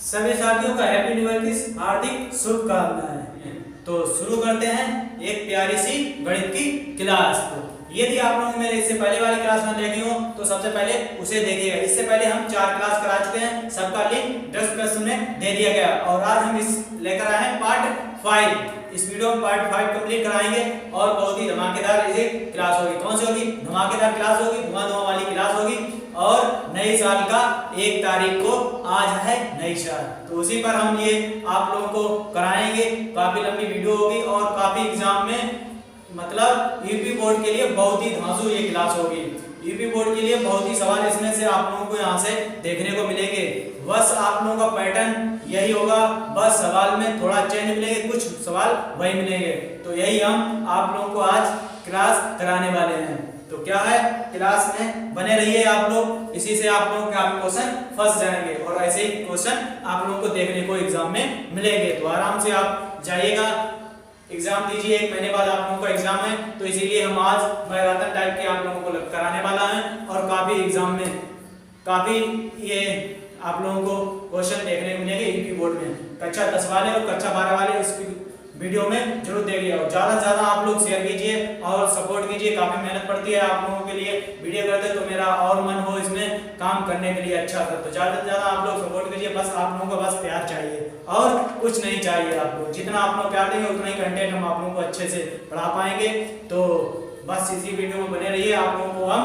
सभी साथियों का हैप्पी न्यू ईयर की हार्दिक शुभकामनाएं। तो शुरू करते हैं एक प्यारी सी गणित की क्लास। तो यदि आप लोगों ने मेरे इससे पहले वाली क्लास ना देखी हो तो सबसे पहले उसे देखिएगा। इससे पहले हम 4 क्लास करा चुके हैं, सबका लिंक डिस्क्रिप्शन में दे दिया गया। और आज हम इस लेकर आए हैं पार्ट 5। इस वीडियो में पार्ट 5 कंप्लीट कराएंगे और बहुत ही धमाकेदार ये क्लास होगी। कौन सी होगी? धमाकेदार क्लास होगी, धुआं वाली क्लास होगी। और नए साल का 1 तारीख को आज है नई साल, तो उसी पर हम ये आप लोगों को कराएंगे। काफी लंबी वीडियो होगी और काफी एग्जाम में मतलब यूपी बोर्ड के लिए बहुत ही धांसू ये क्लास होगी। यूपी बोर्ड के लिए बहुत ही सवाल इसमें से आप लोगों को यहाँ से देखने को मिलेंगे। बस आप लोगों का पैटर्न यही होगा, बस सवाल में थोड़ा चेंज मिलेंगे, कुछ सवाल वही मिलेंगे। तो यही हम आप लोगों को आज क्लास कराने वाले हैं। तो क्या है, क्लास में बने रहिए आप लोग, इसी से आप लोगों के क्वेश्चन फंस जाएंगे और ऐसे ही क्वेश्चन आप लोगों को देखने को एग्जाम में मिलेंगे। तो आराम से आप जाइएगा, एग्जाम दीजिए। 1 महीने बाद आप लोगों का एग्जाम है, तो इसीलिए हम आज मैराथन टाइप के आप लोगों को कराने वाला है। और काफी एग्जाम में काफी ये आप लोगों को क्वेश्चन देखने को मिलेंगे यूपी बोर्ड में। कक्षा 10 वाले और कक्षा 12 वाले इस वीडियो में जरूर देखिए और ज्यादा से ज्यादा आप लोग शेयर कीजिए और सपोर्ट कीजिए। काफी मेहनत पड़ती है आप लोगों के लिए, वीडियो करते तो मेरा और मन हो इसमें काम करने के लिए अच्छा सा। तो ज्यादा से ज्यादा आप लोग सपोर्ट कीजिए, बस आप लोगों को बस प्यार चाहिए और कुछ नहीं चाहिए। आप लोग जितना आप लोग प्यार देंगे उतना ही कंटेंट हम आप लोगों को अच्छे से पढ़ा पाएंगे। तो बस इसी वीडियो में बने रहिए। आप लोगों को हम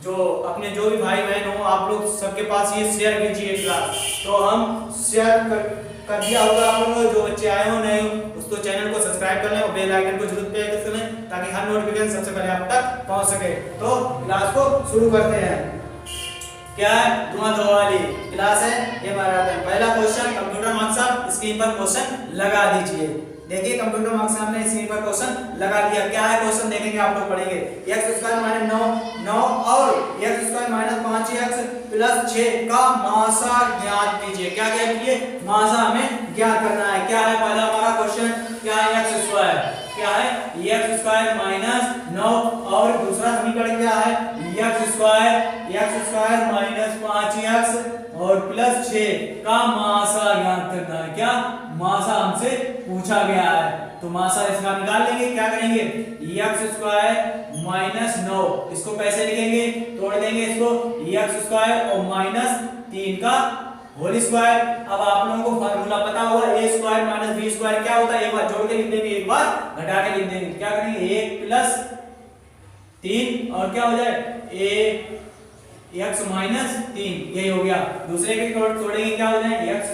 जो अपने जो भी भाई बहन हो आप लोग सबके पास ये शेयर कीजिए क्लास। तो हम शेयर कर दिया होगा आप लोगों, जो बच्चे आए हो नए हो उसको चैनल को सब्सक्राइब कर लें और बेल आइकन को जरूर प्रेस कर लें ताकि हर नोटिफिकेशन सबसे पहले आप तक पहुंच सके। तो क्लास को शुरू करते हैं। क्या है? धुआं वाली क्लास है ये मैराथन। पहला क्वेश्चन कंप्यूटर मार्क्स साहब स्क्रीन पर क्वेश्चन लगा दीजिए। देखिए कंप्यूटर मार्क्स साहब ने स्क्रीन पर क्वेश्चन लगा दिया। क्या है क्वेश्चन देखेंगे आप लोग पढ़ेंगे। x² - 9 और x² - 5x + 6 का मासा ज्ञात कीजिए। क्या ज्ञात कीजिए? मासा हमें ज्ञात करना है। क्या है पहला हमारा क्वेश्चन? क्या है? x²। क्या है? x² - 9 और दूसरा समीकरण क्या है? x² - 5x और + 6 का मासा ज्ञात करना है। क्या मासा हमसे पूछा गया है, तो मासा इसका निकाल लेंगे। क्या करेंगे? x² - 9 इसको कैसे लिखेंगे? तोड़ देंगे इसको। x² और -3 का होल स्क्वायर। अब आप लोगों को फार्मूला पता होगा, a² - b² क्या होता है? एक बार जोड़ के लिख देंगे, एक बार घटा के लिख देंगे। क्या करेंगे? 1 + 3 और क्या हो जाए? x - 3 यही हो गया। दूसरे के तोड़ेंगे, क्या हो जाए? x² -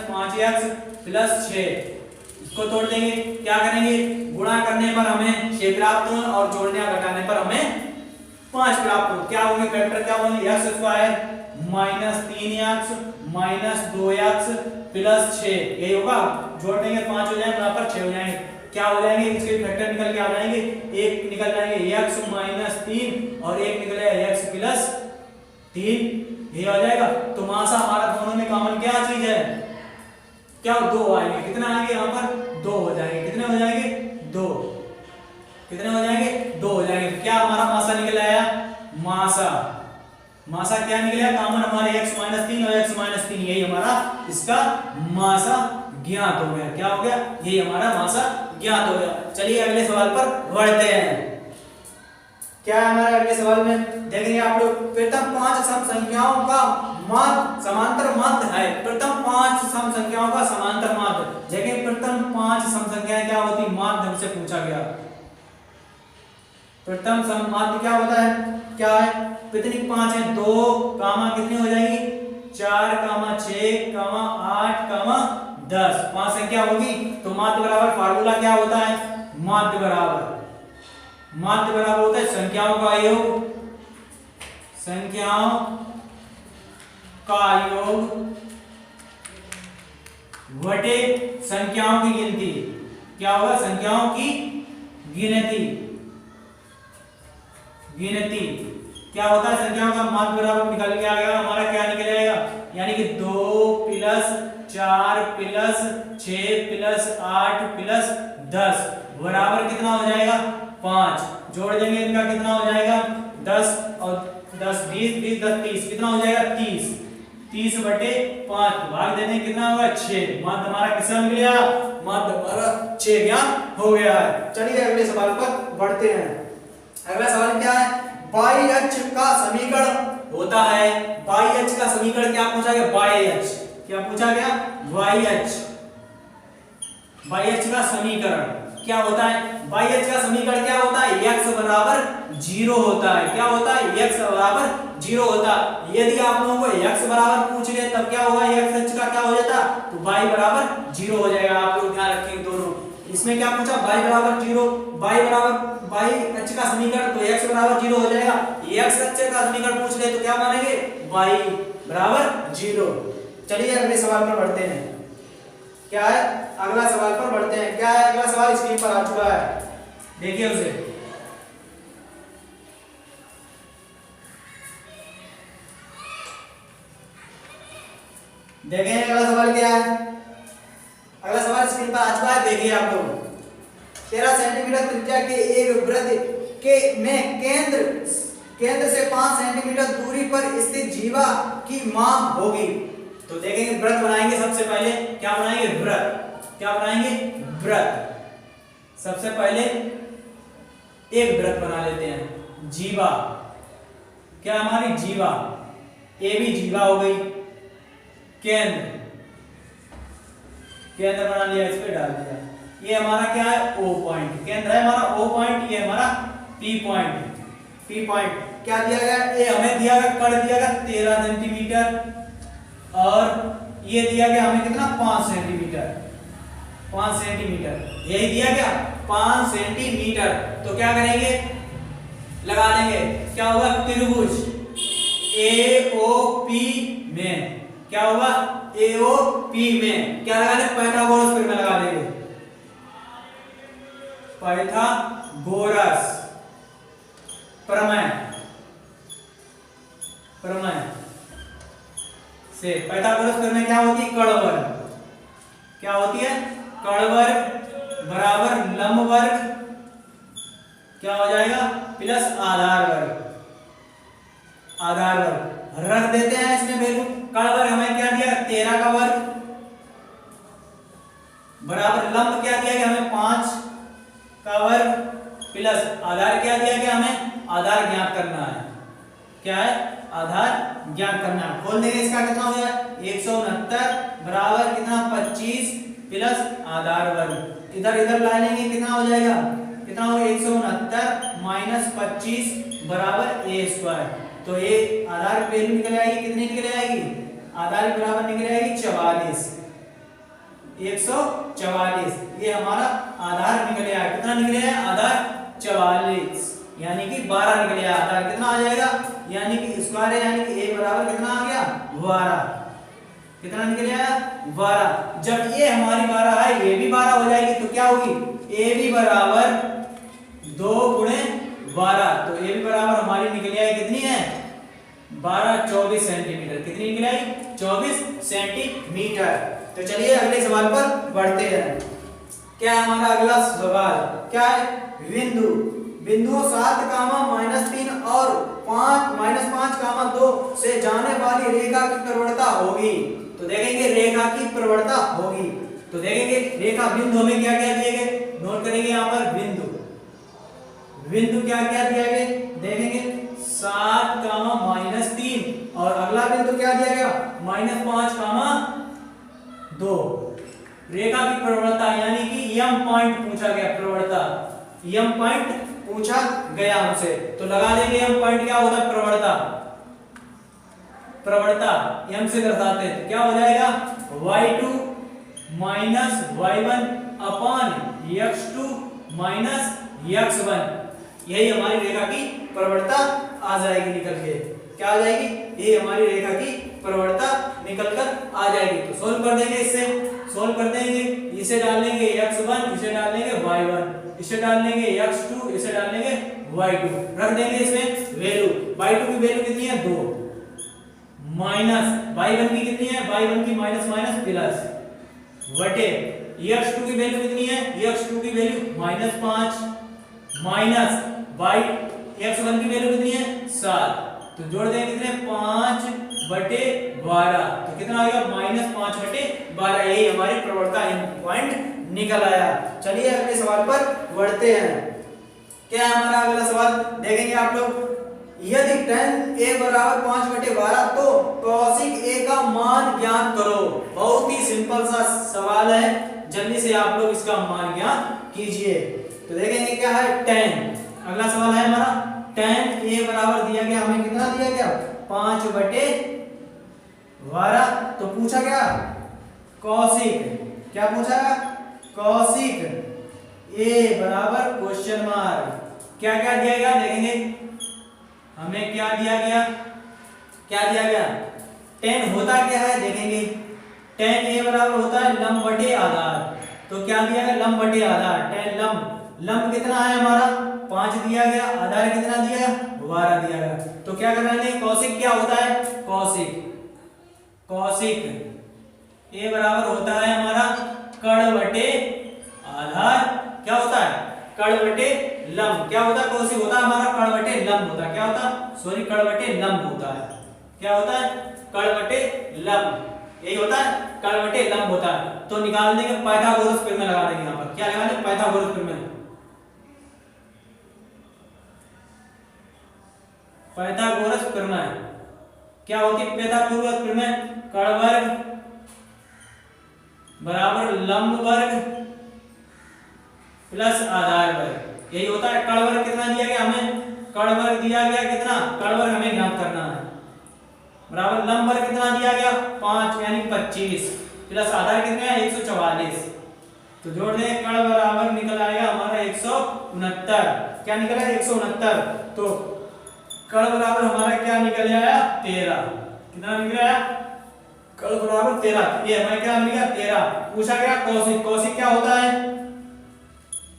5x + 6 इसको तोड़ देंगे। क्या करेंगे? गुणा करने पर हमें 6 प्राप्त हो और जोड़ने या घटाने पर हमें 5 प्राप्त हो। क्या होंगे फैक्टर? क्या होंगे? x² - 3x - 2x + 6 यही होगा। जोड़ देंगे 5 हो जाएंगे, यहाँ पर 6 हो जाएंगे। क्या हो जाएंगे? इसके फैक्टर निकल के आ जाएंगे। एक निकल जाएंगे x - 3 और एक निकल जाएगा x + 3 ये हो जाएगा। तो मासा हमारा दोनों में कॉमन क्या चीज है? क्या 2 आएंगे। कितना आएंगे? यहाँ पर 2 हो जाएंगे। कितने हो जाएंगे? 2। कितने हो जाएंगे? 2 हो जाएंगे। क्या हमारा मासा निकल आया? मासा क्या निकला? कॉमन हमारे x - 3 और x - 3 यही हमारा इसका मासा ज्ञात हो गया। क्या हो गया? यही हमारा मासा ज्ञात हो गया। चलिए अगले सवाल पर बढ़ते हैं। क्या है हमारे अगले सवाल में? देखेंगे आप लोग। प्रथम 5 सम संख्याओं का माध्य समांतर माध्य है। प्रथम 5 सम संख्याओं का समांतर माध्य। देखिए प्रथम 5 सम संख्याएं क्या होती? माध्य हमसे पूछा गया। प्रथम सम माध्य क्या होता है? क्या है? कितनी 5 है? 2 कामा कितनी हो जाएगी? 4 कामा 6 कामा 8 कामा 10 5 संख्या होगी। तो माध्य बराबर फार्मूला क्या होता है? माध्य बराबर होता है संख्याओं का योग, संख्याओं का योग बटे संख्याओं की गिनती। क्या होगा? संख्याओं की गिनती। क्या होता है? संख्याओं का माध्य बराबर निकल के आ गया हमारा। क्या निकल जाएगा? यानी कि 2 + 4 + 6 + 8 + 10 बराबर कितना हो जाएगा? 5। जोड़ देंगे इनका कितना हो जाएगा? 10 और 10 20 20 10 30 कितना हो जाएगा? 30 30/5 भाग देने कितना होगा 6। मध्य हमारा कितना मिल गया, मध्य हमारा 6 ज्ञात हो गया है। चलिए अगले सवाल पर बढ़ते हैं। अगला सवाल क्या है, बाई अक्ष का समीकरण होता है। बाई अक्ष का समीकरण क्या पूछा गया, बाई अक्ष क्या पूछा गया, बाई अक्ष। बाई अक्ष का समीकरण क्या होता है, बाई अक्ष का समीकरण क्या होता है, x बराबर 0 होता है। क्या होता है, x बराबर 0 होता है। यदि आप लोगों को x बराबर पूछ ले तब क्या होगा, x अक्ष का क्या हो जाता, तो y बराबर 0 हो जाएगा। आप लोग ध्यान रखेंगे दोनों। इसमें क्या पूछा, y बराबर 0, y अक्ष का समीकरण, तो x बराबर 0 हो जाएगा। x अक्ष का समीकरण पूछ ले तो क्या मानेंगे, y बराबर 0। चलिए अगले सवाल पर बढ़ते हैं। क्या है, अगला सवाल पर बढ़ते हैं। क्या है अगला सवाल, स्क्रीन पर आ चुका है, देखिए उसे। देखें अगला सवाल क्या है। अगला सवाल स्क्रीन पर आ चुका है, देखिए आप लोग। 13 सेंटीमीटर त्रिज्या के एक वृत्त के में केंद्र से 5 सेंटीमीटर दूरी पर स्थित जीवा की माप होगी। तो देखेंगे वृत्त बनाएंगे। सबसे पहले क्या बनाएंगे, वृत्त। क्या बनाएंगे, वृत्त। सबसे पहले एक वृत्त बना लेते हैं, जीवा। क्या हमारी जीवा, ए भी जीवा हो गई। केंद्र बना लिया, इस पे डाल दिया। ये हमारा क्या है, ओ पॉइंट। केंद्र है हमारा ओ पॉइंट, ये हमारा पी पॉइंट। पी पॉइंट क्या दिया गया, ए हमें दिया गया, कड़ दिया गया 13 सेंटीमीटर, और ये दिया गया हमें कितना, 5 सेंटीमीटर। 5 सेंटीमीटर यही दिया गया, 5 सेंटीमीटर। तो क्या करेंगे, लगा देंगे। क्या होगा, त्रिभुज AOP में। क्या होगा, AOP में क्या लगा देंगे, पाइथागोरस में लगा देंगे। पाइथागोरस प्रमेय से। पाइथागोरस प्रमेय क्या होती है, कर्ण वर्ग। क्या होती है, कर्ण वर्ग बराबर लंब वर्ग क्या हो जाएगा, प्लस आधार वर्ग। आधार वर्ग रख देते हैं इसमें वैल्यू। कर्ण वर्ग हमें क्या दिया, 13 का वर्ग बराबर लंब क्या दिया गया हमें, 5 का वर्ग, प्लस आधार क्या दिया गया हमें, आधार ज्ञात करना है। क्या है, आधार ज्ञात करना है। खोल देंगे, इसका कितना हो गया, 169 बराबर कितना, 25 प्लस आधार वर्ग। इधर इधर ला लेंगे, कितना हो जाएगा, कितना होगा, 169 माइनस 25 बराबर a स्क्वायर। तो ये आधार वैल्यू निकल आएगी, कितनी निकल आएगी, आधार बराबर निकल आएगी 44। 144 ये हमारा आधार निकल आया। कितना निकल आया, आधार 44, यानी कि 12 निकल आया। आधार कितना आ जाएगा, यानी कि स्क्वायर है, यानी कि a बराबर कितना आ गया, 12। कितना निकल आया, 12। जब ये हमारी 12 है, ये भी 12 हो जाएगी, तो क्या होगी, a भी बराबर 2 गुणे 12। तो a भी बराबर हमारी निकल आई कितनी है, 12 24 सेंटीमीटर। कितनी निकल आई, 24 सेंटीमीटर। तो चलिए अगले सवाल पर बढ़ते हैं। क्या है हमारा अगला सवाल, क्या है, बिंदु 7, -3 और 5, -5, 2 से जाने वाली रेखा की प्रवणता होगी। तो देखेंगे रेखा की प्रवणता होगी। तो देखेंगे रेखा बिंदु में क्या क्या दिए गए, नोट करेंगे यहाँ पर। बिंदु क्या क्या दिया गया, देखेंगे 7, -3 और अगला बिंदु क्या दिया गया, -5, 2। रेखा की प्रवणता यानी कि m पॉइंट पूछा गया, प्रवणता m पॉइंट पूछा गया हमसे। तो लगा देंगे m पॉइंट क्या होता है, प्रवणता m से दर्शाते हैं। तो क्या हो जाएगा, y2 माइनस y1 अपान x2 माइनस x1। यही हमारी रेखा की प्रवणता आ जाएगी निकल के। क्या आ जाएगी, ये हमारी रेखा की प्रवणता निकल कर आ जाएगी। तो सोल्व कर देंगे, इससे सोल्व कर देंगे। इसे डाल लेंगे x1, इसे डाल लेंगे y1, इसे डाल लेंगे x2, इसे डाल लेंगे y2। रख देंगे इसमें वैल्यू। y2 की वैल्यू कितनी है, 2 माइनस y1 की कितनी है, y1 की माइनस माइनस प्लस बटे x2 की वैल्यू कितनी है, x2 की वैल्यू -5 माइनस y x1 की वैल्यू कितनी है, 7 तो जोड़ देंगे कितने 5/12, तो कितना आएगा -5/12। यही हमारी प्रवणता पॉइंट निकल आया। चलिए अगले सवाल पर बढ़ते हैं। क्या है हमारा अगला सवाल, देखेंगे आप लोग। यदि tan a बराबर 5/12 तो cosec a का मान ज्ञात करो। बहुत ही सिंपल सा सवाल है, जल्दी से आप लोग इसका मान ज्ञात कीजिए। तो देखेंगे क्या है tan। अगला सवाल है हमारा tan a बराबर दिया गया, हमें कितना दिया गया 5/12। तो पूछा क्या cosec, क्या पूछा cosec a बराबर क्वेश्चन मार्क, क्या क्या दिया गया देखेंगे। हमें क्या दिया गया, tan होता क्या है देखेंगे। tan a बराबर होता है लंब बटे आधार। तो क्या दिया गया लंब बटे आधार। tan लंब कितना है हमारा 5 दिया गया, आधार कितना दिया 12 दिया गया। तो क्या करना है cosec क्या होता है, cosec a बराबर होता है हमारा कड़ बटे आधार। क्या होता है कड़ बटे लंब। क्या होता है cosec होता है हमारा कड़ बटे लंब होता है। क्या होता है कड़ बटे लंब होता है। क्या होता है कड़ बटे लंब, यही होता है कड़ बटे लंब होता है। तो निकाल देंगे पाइथागोरस प्रमेय लगा देंगे यहाँ पर। क्या लगा देंगे पाइथागोरस प्रमेय। पाइथागोरस प्रमेय क्या होती है पाइथागोरस प्रमेय, कड़ वर्ग बराबर लंब वर्ग प्लस आधार वर्ग, यही होता है। कड़ वर्ग कितना दिया गया हमें, कड़ वर्ग दिया गया कितना, कड़ वर्ग हमें ज्ञात करना है, बराबर लंब वर्ग कितना दिया गया 5 यानी 25 प्लस आधार कितना है 144। तो जोड़ दें कड़ बराबर निकल आएगा हमारा 169। क्या निकला 169। तो कड़ बराबर हमारा क्या निकल आया 13। कितना निकल आया कड़ बराबर 13। ये हमारा क्या निकला 13। पूछा गया cosec क्या होता है,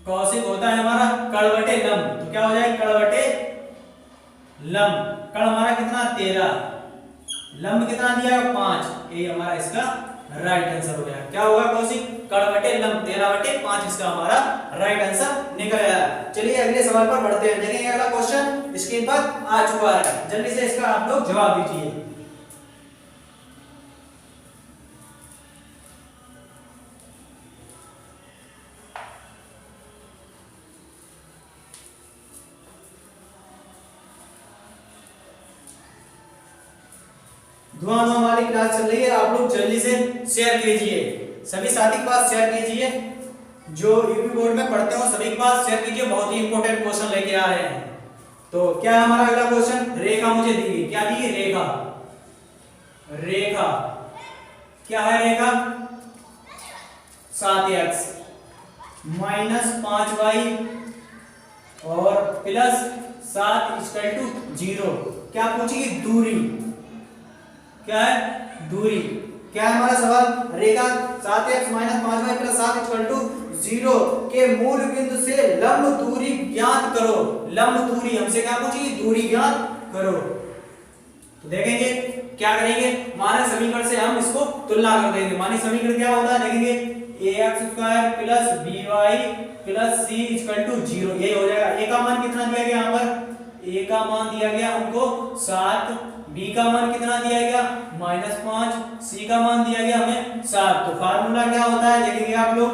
cosec होता है हमारा कड़ बटे लंब। तो क्या हो जाएगा कड़ बटे लंब। कड़ हमारा कितना 13, लंब कितना दिया 5, ये हमारा इसका राइट आंसर हो गया। क्या होगा cosec कड़ बटे लंब 13/5 इसका हमारा राइट आंसर निकल आया। चलिए अगले सवाल पर बढ़ते हैं। देखेंगे अगला क्वेश्चन स्क्रीन पर आ चुका है, जल्दी से इसका आप लोग जवाब दीजिए। धुआं वाली क्लास चल रही है, आप लोग जल्दी से शेयर कीजिए, सभी साथी के पास शेयर कीजिए। जो यूपी बोर्ड में पढ़ते हो सभी के पास शेयर कीजिए, बहुत ही इंपॉर्टेंट क्वेश्चन लेके आ रहे हैं। तो क्या है हमारा अगला क्वेश्चन, रेखा मुझे दी गई। क्या दी रेखा क्या है रेखा 7x -5y और +7 = 0। क्या पूछेगी दूरी, क्या है दूरी। क्या है हमारा सवाल, रेखा 7x - 5y + 7 = 0 के मूल बिंदु से लंब दूरी ज्ञात करो। लंब दूरी हमसे क्या पूछेगी, दूरी ज्ञात करो। तो देखेंगे क्या करेंगे, मानक समीकरण से हम इसको तुलना कर देंगे। मानक समीकरण क्या होता है देखेंगे, ax² + by + c = 0। यही हो जाएगा। a का मान कितना दिया गया यहाँ पर, a का मान दिया गया हमको 7, b का मान कितना दिया गया -5, c का मान दिया गया हमें 7। तो फार्मूला क्या होता है देखेंगे आप लोग,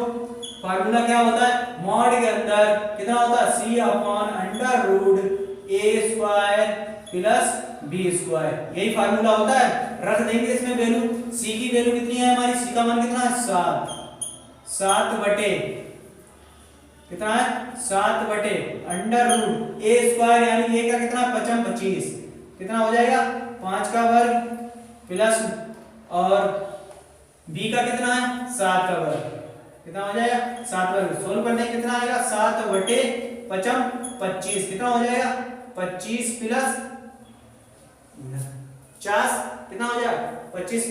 फार्मूला क्या होता है, मॉड के अंदर कितना होता है c/√a² + b², यही फार्मूला होता है। रख देंगे इसमें वैल्यू, c की वैल्यू कितनी है हमारी, c का मान कितना है 7 बटे कितना है 7/√a² यानी a का कितना 25 कितना हो जाएगा 5 का वर्ग प्लस और b का कितना है 7 का वर्ग कितना हो जाएगा 7 वर्ग। सोल्व करने कितना आएगा 7/25 कितना हो जाएगा 25 + 49 कितना हो जाएगा 25 +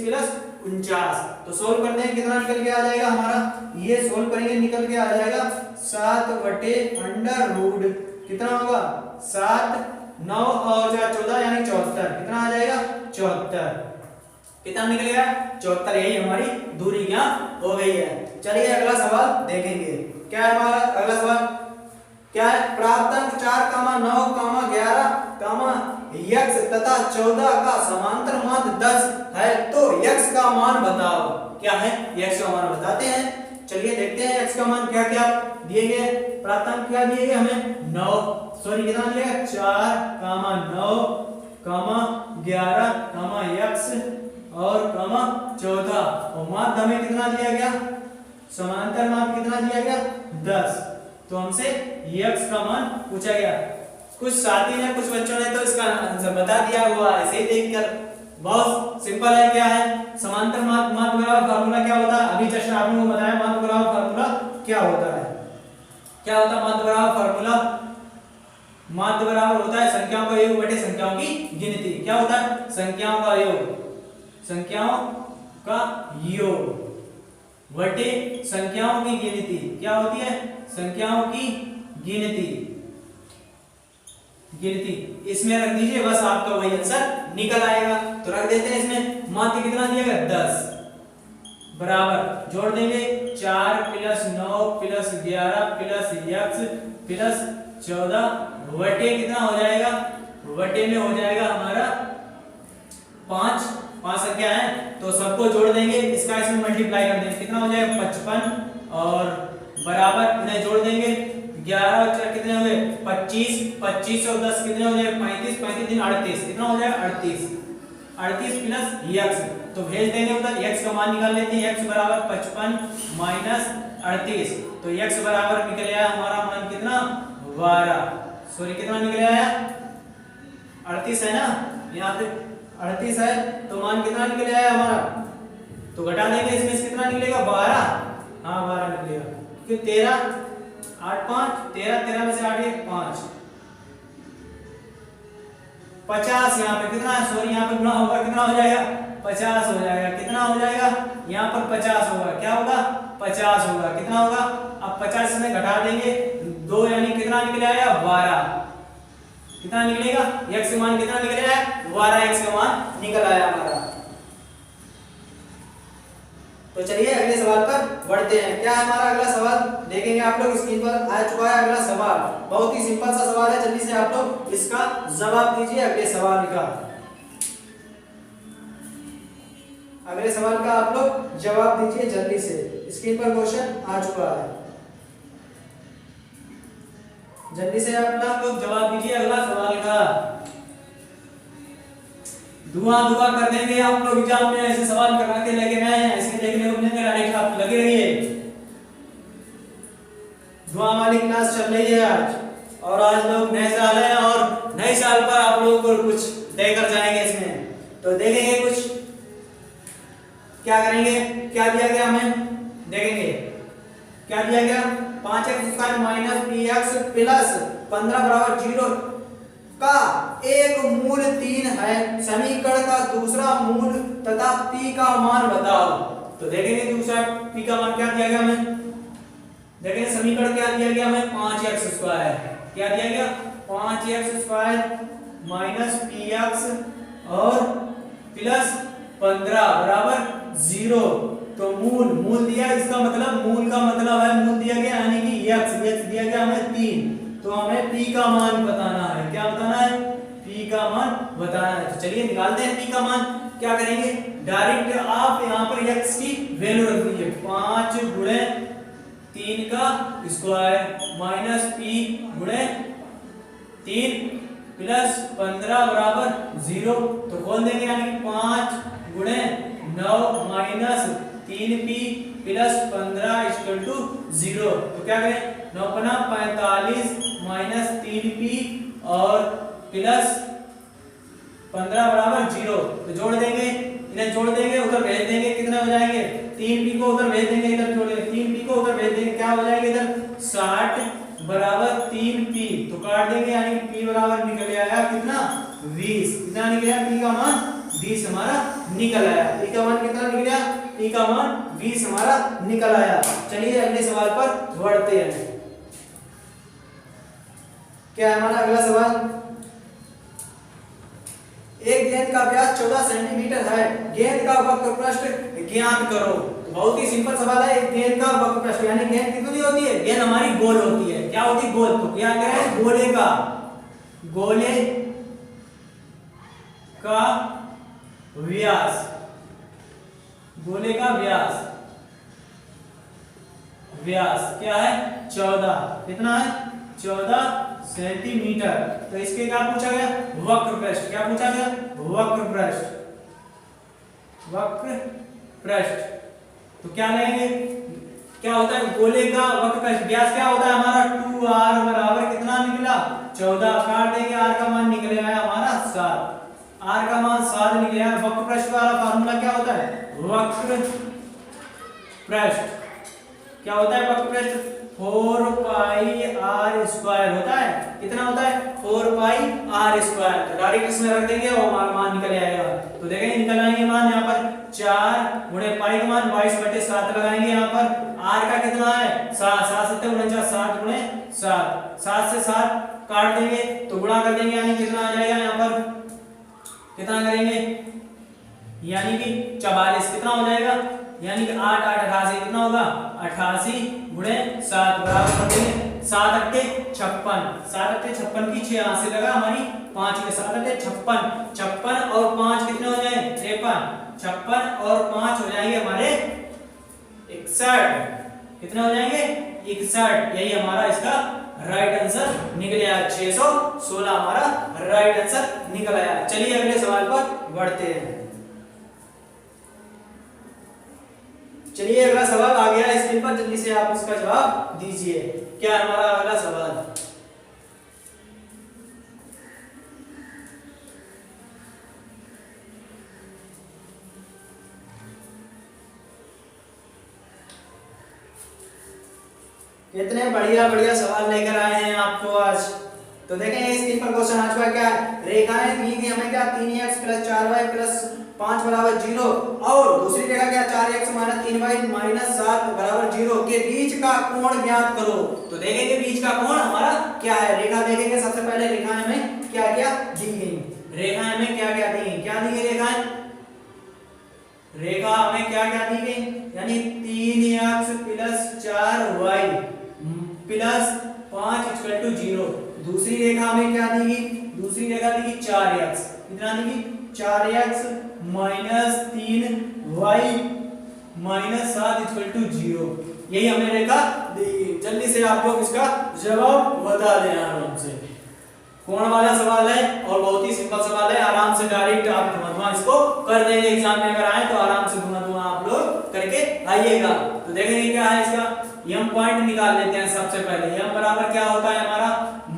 49। तो सोल्व करने में कितना निकल के आ जाएगा हमारा, ये सोल्व करेंगे निकल के आ जाएगा 7/√, कितना होगा 7 9 और 14 यानी 74 कितना आ जाएगा 74। कितना निकलेगा 74। यही हमारी दूरी ज्ञात हो गई है। चलिए अगला सवाल देखेंगे। क्या है हमारा अगला सवाल, क्या है प्राप्तांक 4, 9, 11, x तथा 14 का समांतर मान 10 है तो x का मान बताओ। क्या है? x का मान बताते हैं। चलिए देखते हैं x का मान क्या क्या दिए गए। प्राथमिक क्या दिए गए हमें 9, सॉरी कितना दिया गया 4, 9, 11, x और 14 और माध्य हमें कितना दिया गया, समांतर मान कितना दिया गया 10। तो हमसे x का मान पूछा गया। कुछ साथी ने कुछ बच्चों ने तो इसका आंसर बता दिया हुआ ऐसे ही देखकर। बहुत सिंपल है। क्या है? समांतर माध्य बराबर फार्मूला क्या होता है? अभी जस्ट आपने को बताया माध्य बराबर फार्मूला क्या होता है। क्या होता है माध्य बराबर फार्मूला? माध्य बराबर होता है संख्याओं का योग बटे संख्याओं की गिनती। क्या होता है? संख्याओं का योग, संख्याओं का योग बटे संख्याओं की गिनती। क्या होती है? संख्याओं की गिनती। इसमें रख दीजिए, बस आपका वही आंसर निकल आएगा। तो रख देते हैं इसमें। माध्य कितना दिया गया 10 बराबर जोड़ देंगे 4 + 9 + 11 + x + 14 वटे कितना हो जाएगा? वटे में हो जाएगा हमारा 5 संख्या है तो सबको जोड़ देंगे, इसका इसमें मल्टीप्लाई कर देंगे, कितना हो जाएगा 55 और बराबर इन्हें जोड़ देंगे 11 और 4 कितने हो गए 25, 25 और 10 कितने हो जाएगा 35, 35 दिन 38 कितना हो जाएगा 38 प्लस x। तो भेज देंगे उधर, x का मान निकाल लेते हैं। x बराबर 55 माइनस 38 तो x बराबर निकल आया हमारा मान कितना 12, सॉरी कितना निकल आया 38 है ना, यहाँ पे 38 है तो मान कितना निकल आया हमारा। तो घटा देंगे इसमें से कितना निकलेगा 12, हाँ 12 निकलेगा। फिर 13 8 5 13, 13 में से 8 1 5 50 यहाँ पे कितना है, सॉरी यहाँ पे गुना होगा कितना हो जाएगा 50 हो जाएगा। कितना हो जाएगा यहाँ पर 50 होगा, क्या होगा 50 होगा। कितना होगा अब 50 में घटा देंगे 2 यानी कितना निकल आएगा 12। कितना निकलेगा x का मान कितना निकल आया 12 x का मान निकल आया हमारा। तो चलिए अगले सवाल पर बढ़ते हैं। क्या है हमारा अगला सवाल देखेंगे आप लोग, स्क्रीन पर आ चुका है अगला सवाल। बहुत ही सिंपल सा सवाल है, जल्दी से आप लोग इसका जवाब दीजिए। अगले सवाल का आप लोग जवाब दीजिए जल्दी से। स्क्रीन पर क्वेश्चन आ चुका है, जल्दी से आप लोग जवाब दीजिए अगला सवाल का। धुआं कर देंगे आप लोग एग्जाम में, ऐसे सवाल करा के लगे रहे हैं, ऐसे देखने को मिलेंगे डायरेक्ट आप लगे रहिए। धुआं वाली क्लास चल रही है आज, और आज लोग नए साल है और नए साल पर आप लोगों को कुछ देकर जाएंगे इसमें। तो देखेंगे कुछ क्या करेंगे, क्या दिया गया हमें देखेंगे। क्या दिया गया 5x² माइनस px प्लस 15 बराबर 0 का एक मूल 3 है, समीकरण का दूसरा मूल तथा p का मान बताओ। तो देखेंगे दूसरा p का मान क्या दिया गया हमें, देखेंगे समीकरण क्या दिया गया हमें 5x²। क्या दिया गया 5x² माइनस px और प्लस 15 बराबर 0। तो मूल दिया, इसका मतलब मूल का मतलब है मूल दिया गया यानी कि x दिया गया हमें 3। तो हमें p का मान बताना है। क्या बताना है p का मान बताना है। तो चलिए निकालते हैं p का मान। क्या करेंगे डायरेक्ट आप यहाँ पर x की वैल्यू रख दीजिए 5 गुणे 3 का स्क्वायर माइनस p गुणे 3 प्लस 15 बराबर 0। तो खोल देंगे यानी 5 गुणे 9 minus 3p plus 15 equal to 0। तो क्या करें 9 × 45 माइनस 3p और प्लस 15 बराबर 0। तो जोड़ देंगे, इन्हें जोड़ देंगे उधर भेज देंगे, कितने हो जाएंगे 3p को उधर भेज देंगे, इधर जोड़ देंगे 3p को उधर भेज देंगे, क्या हो जाएगा इधर 60 बराबर 3p। तो काट देंगे यानी p बराबर निकल आया कितना 20। कितना निकल आया p का मान 20 हमारा निकल आया। p का मान कितना निकल आया p का मान 20 हमारा निकल आया। चलिए अगले सवाल पर बढ़ते हैं। क्या है हमारा अगला सवाल, एक गेंद का व्यास 14 सेंटीमीटर है, गेंद का वक्र पृष्ठ ज्ञात करो। तो बहुत ही सिंपल सवाल है। एक गेंद का वक्र पृष्ठ यानी गेंद कितनी होती है, गेंद हमारी गोल होती है। क्या होती है गोल। तो क्या करें गोले का व्यास, गोले का व्यास, व्यास क्या है 14, कितना है 14 सेंटीमीटर। तो इसके क्या पूछा गया वक्र पृष्ठ, क्या पूछा गया वक्र पृष्ठ, वक्र पृष्ठ। तो क्या लेंगे, क्या होता है गोले का वक्र पृष्ठ व्यास क्या होता है हमारा 2r बराबर कितना निकला 14, काट देंगे r का मान निकलेगा हमारा 7, r का मान 7 निकलेगा। वक्र पृष्ठ वाला फार्मूला क्या होता है वक्र पृष्ठ, क्या होता है वक्र पृष्ठ 4 पाई r स्क्वायर होता है, कितना होता है 4 पाई r स्क्वायर। तो डायरेक्ट इसमें रख देंगे और मान निकल आएगा। तो देखेंगे निकल आएंगे मान यहाँ पर 4 गुणे पाई का मान 22/7 लगाएंगे, यहाँ पर r का कितना है 7, 7 7 49, 7 गुणे 7, 7 से 7 काट देंगे तो गुणा कर देंगे, यानी कितना आ जाएगा यहाँ पर कितना करेंगे यानी कि 44, कितना हो जाएगा यानी कि 8 8 88, कितना होगा 88 गुणे 7 बराबर कर देंगे 7 अट्ठे 56, 7 अट्ठे 56 की 6 यहाँ से लगा हमारी 5 में 7 अट्ठे 56, 56 और 5 कितने हो जाए 53, 56 और 5 हो जाएंगे हमारे 61, कितने हो जाएंगे 61। यही हमारा इसका राइट आंसर निकल आया, 616 हमारा राइट आंसर निकल आया। चलिए अगले सवाल पर बढ़ते हैं। चलिए अगला सवाल आ गया स्क्रीन पर, जल्दी से आप इसका जवाब दीजिए। क्या है हमारा अगला सवाल, कितने बढ़िया बढ़िया सवाल लेकर आए हैं आपको आज। तो देखें स्क्रीन पर क्वेश्चन आ चुका है, क्या है रेखाएं दी गई हमें क्या 3x + 4y + 5 बराबर 0 और दूसरी रेखा क्या 4x - 3y - 7 बराबर 0 के बीच का कोण ज्ञात करो। तो देखेंगे बीच का कोण हमारा क्या है, रेखा देखेंगे सबसे पहले रेखाएं हमें क्या क्या दी गई, रेखाएं हमें क्या क्या दी गई, क्या दी गई रेखाएं, रेखा हमें क्या क्या दी गई यानी 3x + 4y + 5 = 0। दूसरी रेखा हमें क्या दी गई, दूसरी रेखा दी गई 4x, कितना दी गई 4x - 3y - 7 = 0। यही हमें रेखा दी गई। जल्दी से आप लोग इसका जवाब बता दें आराम से, कोण वाला सवाल है और बहुत ही सिंपल सवाल है, आराम से डायरेक्ट आप धुआं इसको कर देंगे। एग्जाम में अगर आए तो आराम से धुआं आप लोग करके आइएगा। तो देखेंगे क्या है इसका m पॉइंट निकाल लेते हैं सबसे पहले। m बराबर क्या होता है हमारा -a/,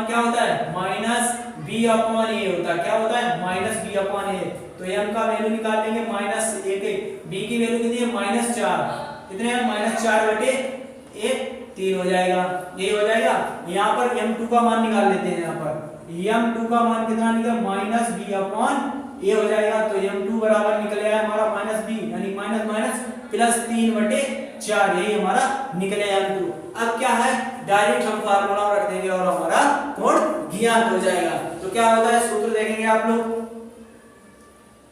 क्या होता है -b/a होता है, क्या होता है -b/a। तो m का वैल्यू निकाल लेंगे -1, b की वैल्यू कितनी है -4, कितने हैं -4/a 3 हो जाएगा, यही हो जाएगा। यहाँ पर m2 का मान निकाल लेते हैं, यहाँ पर m2 का मान कितना निकला -b/a हो जाएगा। तो m2 बराबर निकलेगा हमारा -b यानी +3/4, यही हमारा निकले m2। अब क्या है डायरेक्ट हम फार्मूला रख देंगे और हमारा कोण ज्ञात हो जाएगा। तो क्या होता है सूत्र देखेंगे आप लोग,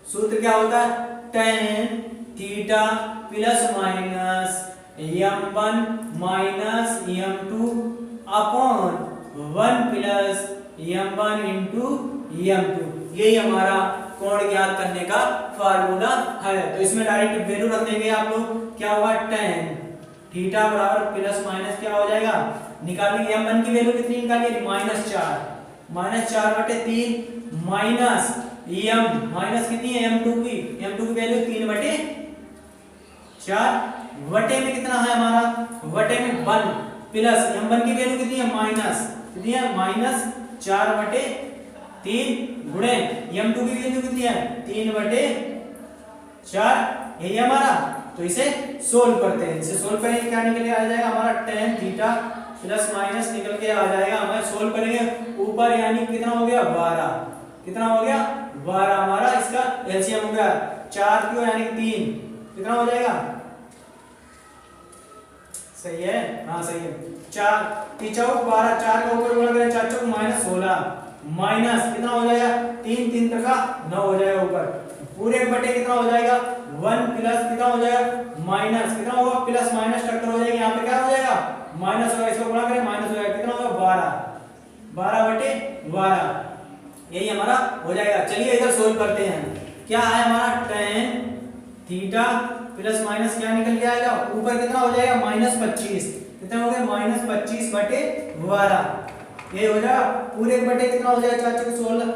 सूत्र क्या होता है tan theta ± m1 - m2 upon 1 + m1 × m2, यही हमारा कोण ज्ञात करने का फार्मूला है। तो इसमें डायरेक्ट वैल्यू रख देंगे आप लोग, क्या होगा tan थीटा बराबर ± क्या हो जाएगा निकालेंगे m1 की वैल्यू कितनी निकालिए -4, -4/3 माइनस माइनस कितनी है m2 की वैल्यू 3/4 वटे में कितना है हमारा वटे में 1 प्लस m1 की वैल्यू कितनी है कितनी है -4/3 गुणे m2 की वैल्यू कितनी है 3/4, यही हमारा। तो इसे सोल्व करते हैं, इसे सोल्व करेंगे क्या निकल के आ जाएगा हमारा tan थीटा प्लस माइनस निकल के आ जाएगा। हमें सोल्व करेंगे ऊपर यानी कितना हो गया 12, कितना हो गया 12 हमारा इसका एलसीएम हो गया 4 क्यों यानी 3, कितना हो जाएगा सही है हाँ सही है 4 3 चौक 12, 4 का ऊपर गुणा करें 4 चौक -16 माइनस कितना हो जाएगा 3 3 तक 9 हो जाएगा ऊपर पूरे बटे कितना हो जाएगा 1 प्लस कितना हो जाएगा माइनस कितना होगा प्लस माइनस टक्कर हो जाएगी, यहाँ पे क्या हो जाएगा माइनस होगा, इसको गुणा करें माइनस हो जाएगा कितना होगा 12 12/12 यही हमारा हो जाएगा। चलिए इधर सोल्व करते हैं। क्या है हमारा tan थीटा प्लस माइनस क्या निकल के आएगा, ऊपर कितना हो जाएगा -25, कितना हो गया -25/12, ये हो जाएगा पूरे बटे कितना हो जाएगा 4 × 16,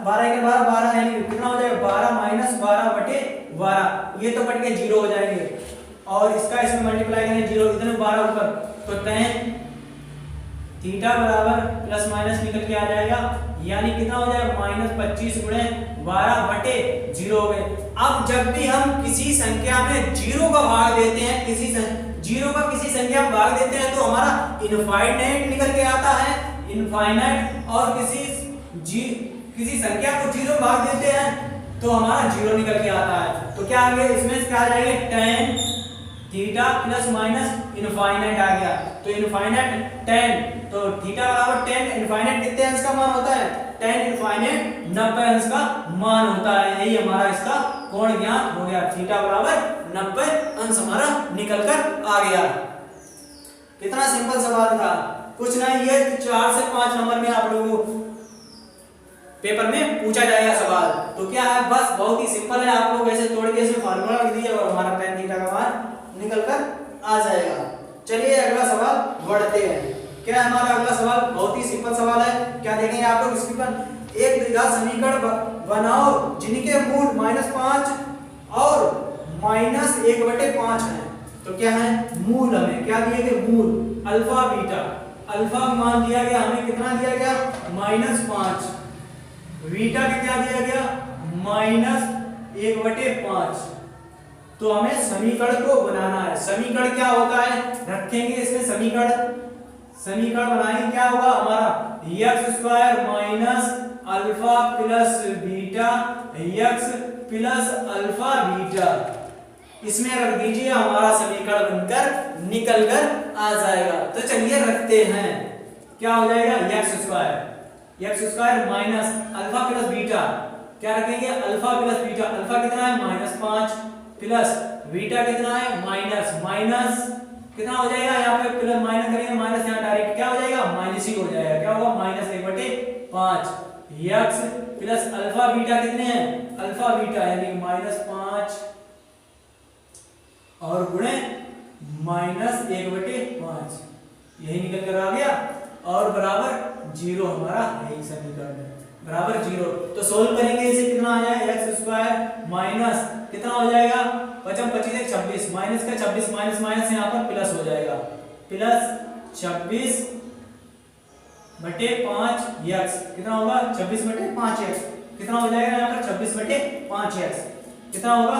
12 × 12 12, यानी कितना हो जाएगा 12 - 12/12, ये तो कट के 0 हो जाएंगे और इसका इसमें मल्टीप्लाई करेंगे 0, इधर 12 ऊपर, तो tan थीटा बराबर प्लस माइनस निकल के आ जाएगा, यानी कितना हो जाएगा -25 × 12/0 हो गए। अब जब भी हम किसी संख्या में 0 का भाग देते हैं, किसी संख्या में भाग देते हैं तो हमारा इनफाइनाइट निकल के आता है, इनफाइनाइट, और किसी संख्या को 0 भाग देते हैं तो हमारा 0 निकल के आता है। तो क्या आ गया इसमें, क्या आ जाएगा tan theta plus minus infinite आ गया, तो इनफाइनाइट tan, तो थीटा बराबर tan इनफाइनाइट कितने अंश का मान होता है, tan इनफाइनाइट 90 अंश का मान होता है, यही हमारा इसका कोण ज्ञात हो गया, थीटा बराबर 90 अंश हमारा निकल कर आ गया। कितना सिंपल सवाल था, कुछ नहीं, ये 4 से 5 नंबर में आप लोगों को पेपर में पूछा जाएगा सवाल। तो क्या है, बस बहुत ही सिंपल है, आप लोग ऐसे तोड़ के इसमें फार्मूला लिख दीजिए और हमारा tan थीटा का मान निकल कर आ जाएगा। चलिए अगला सवाल बढ़ते हैं। क्या है हमारा अगला सवाल, बहुत ही सिंपल सवाल है। क्या देखेंगे आप लोग स्क्रीन पर, एक द्विघात समीकरण बनाओ जिनके मूल -5 और -1/5 है। तो क्या है मूल, हमें क्या दिए गए मूल, अल्फा बीटा, अल्फा का मान दिया गया हमें, कितना दिया गया -5, बीटा का क्या दिया गया -1/5। तो हमें समीकरण को बनाना है। समीकरण क्या होता है, रखेंगे इसमें समीकरण बनाएंगे, क्या होगा हमारा x² - alpha plus beta x plus alpha beta, इसमें रख दीजिए, हमारा समीकरण बनकर निकल कर आ जाएगा। तो चलिए रखते हैं, क्या हो जाएगा x² minus alpha plus beta, क्या रखेंगे अल्फा प्लस बीटा, अल्फा कितना है -5 प्लस बीटा कितना है माइनस कितना हो जाएगा, यहाँ पे प्लस माइनस करेंगे, माइनस यहाँ डायरेक्ट क्या हो जाएगा माइनस ही हो जाएगा, क्या होगा -1/5 x प्लस अल्फा बीटा कितने हैं, अल्फा बीटा यानी -5 और गुणे -1/5, यही निकल कर आ गया और बराबर 0, हमारा यही समीकरण है बराबर 0। तो सोल्व करेंगे इसे, कितना आ जाएगा x² माइनस कितना हो जाएगा 5 25 26, माइनस का 26, माइनस माइनस यहाँ पर प्लस हो जाएगा, प्लस 26/5x कितना होगा 26/5x, कितना हो जाएगा यहाँ पर 26/5x, कितना होगा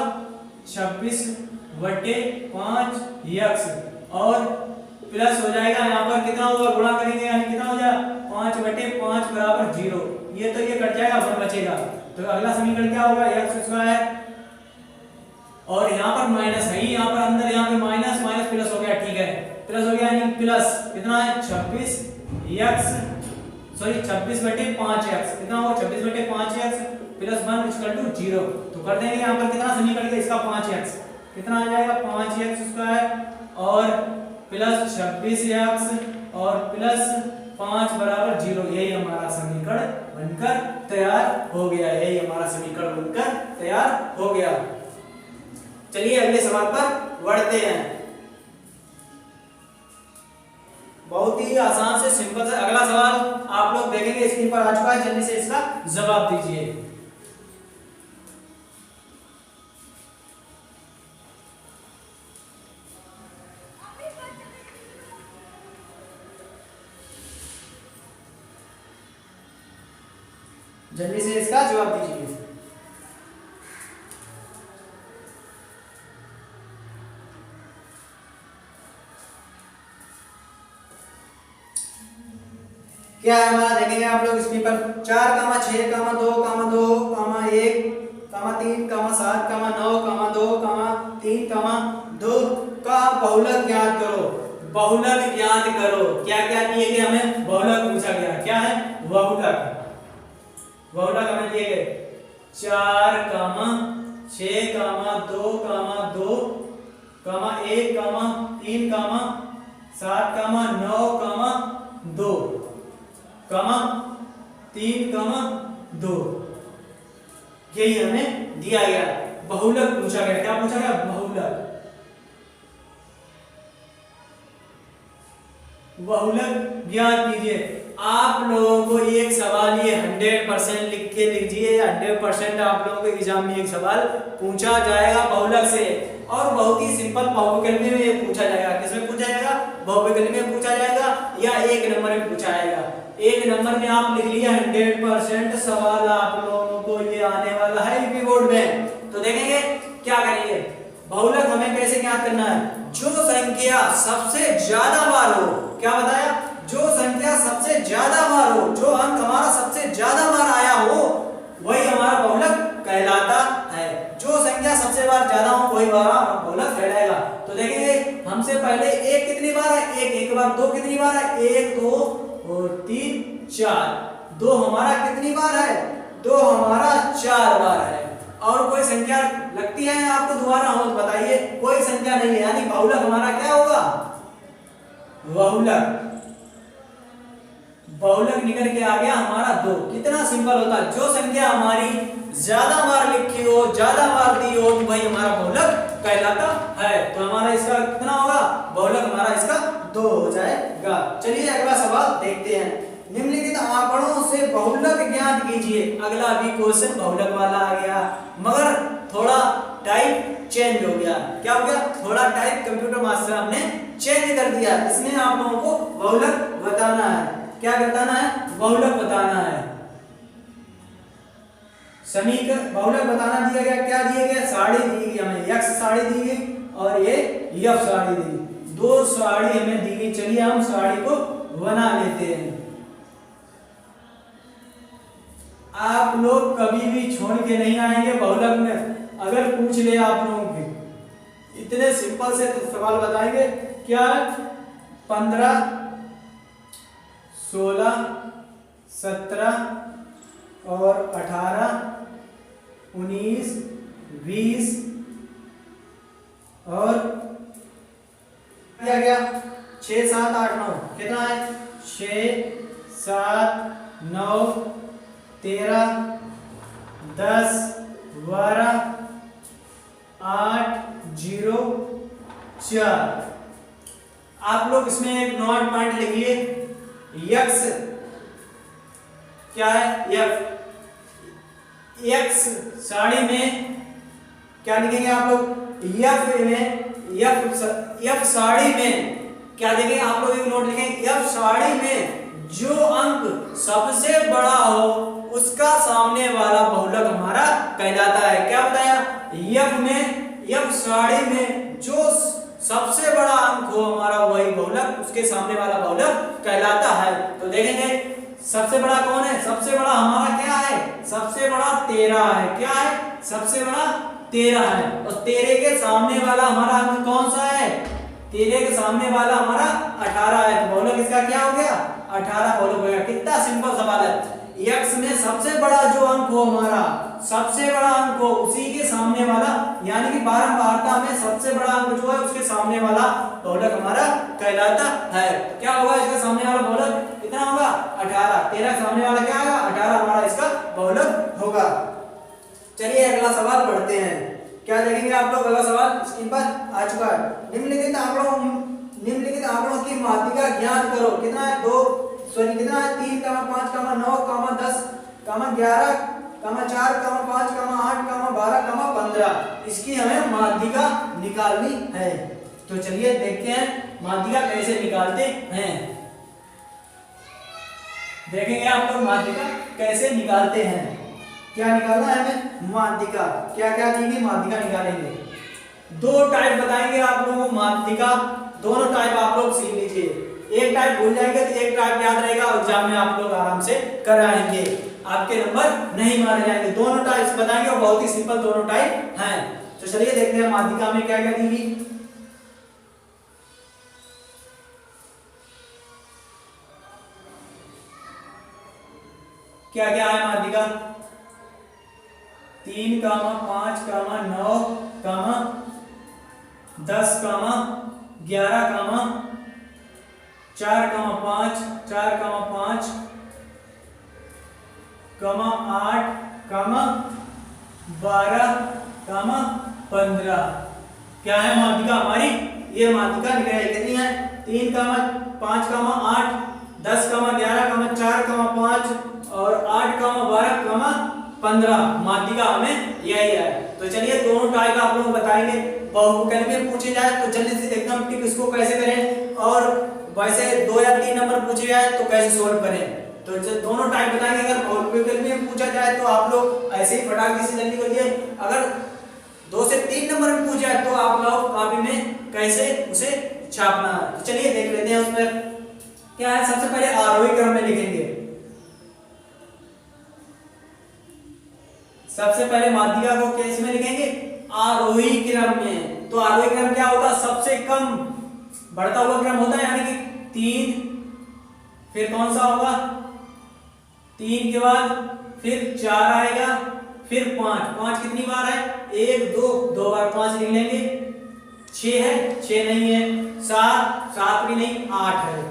26/5x और प्लस हो जाएगा यहाँ पर कितना होगा, गुणा करेंगे यानी कितना हो जाएगा 5/5 बराबर 0, ये तो ये कट जाएगा, 1 बचेगा। तो अगला समीकरण क्या होगा x² और यहाँ पर माइनस है, यहाँ पर अंदर यहाँ पे माइनस माइनस प्लस हो गया, ठीक है प्लस हो गया, यानी प्लस कितना है 26/5x, कितना होगा 26/5x प्लस 1 = 0। तो कर देंगे यहाँ पर कितना समीकरण इसका 5x, कितना आ जाएगा 5x² और प्लस 26x और प्लस 5 बराबर 0, यही हमारा समीकरण बनकर तैयार हो गया, यही हमारा समीकरण बनकर तैयार हो गया। चलिए अगले सवाल पर बढ़ते हैं। बहुत ही आसान से सिंपल से अगला सवाल आप लोग देखेंगे, स्क्रीन पर आ चुका है, जल्दी से इसका जवाब दीजिए। जल्दी से इसका जवाब दीजिए। क्या है हमारा, देखेंगे आप लोग स्क्रीन पर 4, 6, 2, 2, 1, 3, 7, 9, 2, 3, 2 का बहुलक ज्ञात करो। बहुलक ज्ञात करो, क्या क्या दिए गए हमें, बहुलक पूछा गया, क्या है बहुलक, बहुलक हमें दिए गए 4, 6, 2, 2, 1, 3, 7, 9, 2, 3, 2। यही हमें दिया गया, बहुलक पूछा गया। क्या पूछा गया? बहुलक। बहुलक ज्ञात कीजिए। आप लोगों को एक सवाल ये 100% लिख के लीजिए, 100% आप लोगों के एग्जाम में एक सवाल पूछा जाएगा बहुलक से, और बहुत ही सिंपल बहुविकल्पी में ये पूछा जाएगा। किसमें पूछा जाएगा? बहुविकल्पी में पूछा जाएगा, या 1 नंबर में पूछा जाएगा। 1 नंबर में आप लिख लिया 100% सवाल आप लोगों को ये आने वाला है यूपी बोर्ड में। तो देखेंगे क्या करेंगे। बहुलक हमें कैसे ज्ञात करना है? जो संख्या सबसे ज्यादा बार हो, क्या बताया? जो संख्या सबसे ज्यादा बार हो, जो अंक हमारा सबसे ज्यादा बार आया हो, वही हमारा बहुलक कहलाता है। जो संख्या सबसे बार ज्यादा हो वही हमारा बहुलक कहलाएगा। तो देखेंगे हमसे पहले 1 कितनी बार है? 1 बार। 2 कितनी बार है? 1 2 और 3 4। 2 हमारा कितनी बार है? 2 हमारा 4 बार है। और कोई संख्या लगती है आपको दोबारा? हो तो बताइए। कोई संख्या नहीं है, यानी बहुलक हमारा क्या होगा? बहुलक। बहुलक निकल के आ गया हमारा 2। कितना सिंपल होता है। जो संख्या हमारी ज्यादा बार लिखी हो, ज्यादा बार दी हो, तो वही हमारा बहुलक कहलाता है। तो हमारा इसका कितना होगा? बहुलक हमारा इसका 2 हो जाएगा। चलिए अगला सवाल देखते हैं। निम्नलिखित आंकड़ों से बहुलक ज्ञात कीजिए। अगला भी क्वेश्चन बहुलक वाला आ गया, मगर थोड़ा टाइप चेंज हो गया। क्या हो गया? थोड़ा टाइप कंप्यूटर मास्टर हमने चेंज कर दिया। इसमें आप लोगों को बहुलक बताना है। क्या बताना है? बहुलक बताना है। समीकरण बहुलक बताना दिया गया। क्या दिया गया? साड़ी दी गई हमें, x साड़ी दी गई और ये f साड़ी दी गई। 2 साड़ी हमें दी गई। चलिए हम साड़ी को बना लेते हैं। आप लोग कभी भी छोड़ के नहीं आएंगे बहुलक में। अगर पूछ ले आप लोगों के, इतने सिंपल से तो सवाल बताएंगे। क्या? 15 16 17 और 18 19 20 और क्या गया? 6 7 8 9। कितना है? 6 7 9 13 10 12 8 0 4। आप लोग इसमें एक नोट पॉइंट लिखिए। x क्या है? x साड़ी में क्या लिखेंगे आप लोग? f साड़ी में क्या लिखेंगे आप लोग? एक नोट लिखेंगे। f साड़ी में जो अंक सबसे बड़ा हो उसका सामने वाला बहुलक हमारा कहलाता है। क्या बताया? f साड़ी में जो सबसे बड़ा अंक हो हमारा, वही बहुलक, उसके सामने वाला बहुलक कहलाता है। तो देखेंगे सबसे बड़ा कौन है? सबसे बड़ा हमारा क्या है? सबसे बड़ा 13 है। क्या है? सबसे बड़ा 13 है। और 13 के सामने वाला हमारा अंक कौन सा है? 13 के सामने वाला हमारा 18 है। तो बहुलक इसका क्या हो गया? 18 बहुलक हो गया। कितना सिंपल सवाल है। x में सबसे बड़ा जो अंक हो हमारा, सबसे बड़ा अंक हो, उसी के सामने वाला, यानी कि बारंबारता में सबसे बड़ा अंक जो है उसके सामने वाला बहुलक हमारा कहलाता है। क्या होगा इसका सामने वाला बहुलक? कितना होगा? 18। 13 के सामने वाला क्या होगा? 18 हमारा इसका बहुलक होगा। चलिए अगला सवाल पढ़ते हैं। क्या देखेंगे आप लोग? अगला सवाल स्क्रीन पर आ चुका है। निम्नलिखित आंकड़ों की माध्यिका ज्ञात करो। कितना है? 3, 5, 9, 10, 11, 4, 5, 8, 12, 15। इसकी हमें माध्यिका निकालनी है। तो चलिए देखते हैं माध्यिका कैसे निकालते हैं। देखेंगे आप लोग माध्यिका कैसे निकालते हैं। क्या निकालना है हमें? माध्यिका। क्या क्या दी गई? माध्यिका निकालेंगे। 2 टाइप बताएंगे आप लोगों को माध्यिका। दोनों टाइप आप लोग सीख लीजिए। एक टाइप भूल जाएंगे तो एक टाइप याद रहेगा, एग्जाम में आप लोग आराम से कराएंगे, आपके नंबर नहीं मारे जाएंगे। दोनों टाइप्स बताएंगे और बहुत ही सिंपल दोनों टाइप हैं। तो चलिए देखते हैं माध्यिका में क्या क्या दी गई। क्या क्या है माध्यिका? 3, 5, 9, 10, 11, 4, 5, 4, 5, 8, 12, 15। क्या है माध्यिका हमारी? ये माध्यिका कितनी है? 3, 5, 8, 10, 11, 4, 5 और 8, 12, 15 माध्यिका हमें यही है। तो चलिए दोनों टाइप आप लोग बताएंगे। बहुविकल्प में पूछे जाए तो जल्दी से एकदम टिक इसको कैसे करें, और वैसे 2 या 3 नंबर पूछे जाए तो कैसे सॉल्व करें। तो दोनों टाइप बताएंगे। अगर बहुविकल्प में पूछा जाए तो आप लोग ऐसे ही फटाक से जल्दी करिए। अगर 2 से 3 नंबर में पूछा जाए तो आप लोग कॉपी में कैसे उसे छापना है। तो चलिए देख लेते हैं उसमें क्या है। सबसे पहले आरोही क्रम में लिखेंगे। सबसे पहले माध्यिका को कैसे में लिखेंगे? आरोही क्रम में। तो आरोही क्रम क्या होता है? सबसे कम बढ़ता हुआ क्रम होता है, यानी कि 3, फिर कौन सा होगा? 3 के बाद फिर 4 आएगा, फिर 5 कितनी बार है? 1, 2 बार 5 लिख लेंगे। 6 है, 6 नहीं है। 7 भी नहीं, 8 है।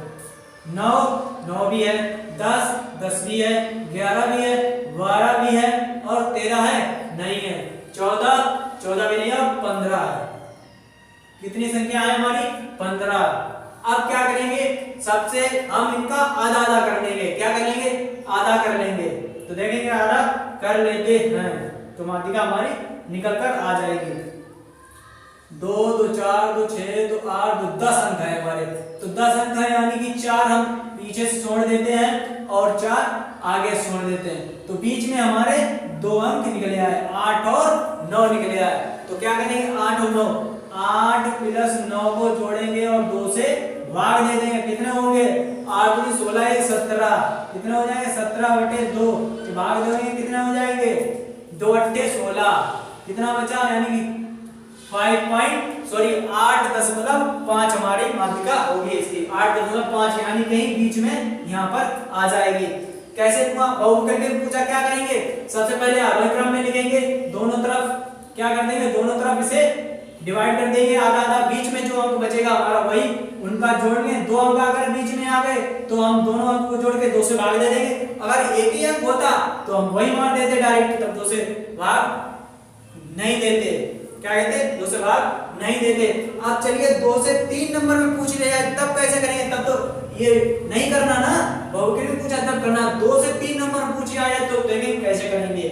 9 भी है। 10 भी है। 11 भी है। 12 भी है और 13 है नहीं है। 14 भी नहीं है। 15 है। कितनी संख्या है हमारी? 15। अब क्या करेंगे? सबसे हम इनका आधा आधा कर लेंगे। क्या कर लेंगे? आधा कर लेंगे। तो देखेंगे आधा कर लेते हैं तो माध्यिका हमारी निकल कर आ जाएगी। 2, 2, 4, 2, 6, 2, 8, 2, 10 अंक है हमारे। तो 10 अंक है, यानी कि 4 हम पीछे से छोड़ देते हैं और 4 आगे छोड़ देते हैं। तो बीच में हमारे 2 अंक निकले आए, 8 और 9 निकले आए। तो क्या करेंगे? 8 और 9, 8 प्लस 9 को जोड़ेंगे और 2 से भाग दे देंगे। कितने होंगे? 8 दूनी 16, 17। कितने हो जाएंगे? 17/2। भाग देंगे, कितने हो जाएंगे? 2 अट्ठे 16। कितना बचा? यानी कि 8.5 हमारी माध्यिका होगी इसकी। 8.5 यानी कहीं बीच में यहाँ पर आ जाएगी। कैसे बहुविकल्प में पूछा, क्या करेंगे? सबसे पहले आरोही क्रम में लिखेंगे। दोनों तरफ क्या कर देंगे? दोनों तरफ इसे डिवाइड कर देंगे, आधा आधा। बीच में जो अंक बचेगा हमारा वही उनका जोड़ेंगे। 2 अंक अगर बीच में आ गए तो हम दोनों अंक को जोड़ के 2 से भाग दे देंगे। अगर एक ही अंक होता तो हम वही मार देते डायरेक्ट, तब 2 से भाग नहीं देते। क्या कहते? 2 से भाग नहीं देते। अब चलिए 2 से 3 नंबर में पूछ लिया जाए तब कैसे करेंगे? तब तो ये नहीं करना ना, बहुविकल्प में पूछा तब करना। 2 से 3 नंबर में पूछ लिया जाए तो देखेंगे कैसे करेंगे।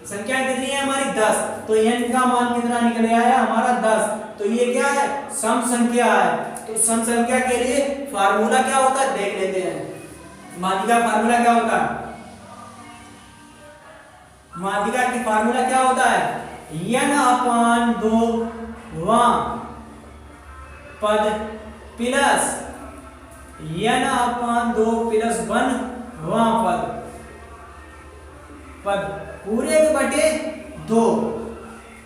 संख्या कितनी है हमारी? 10। तो n का मान कितना निकल आया हमारा? 10। तो ये क्या है? सम संख्या है। तो सम संख्या के लिए फार्मूला क्या होता है देख लेते हैं। माध्यिका फार्मूला क्या होता है? माध्यिका की फार्मूला क्या होता है? n/2 पद प्लस n/2 प्लस 1 पद पूरे के बटे 2।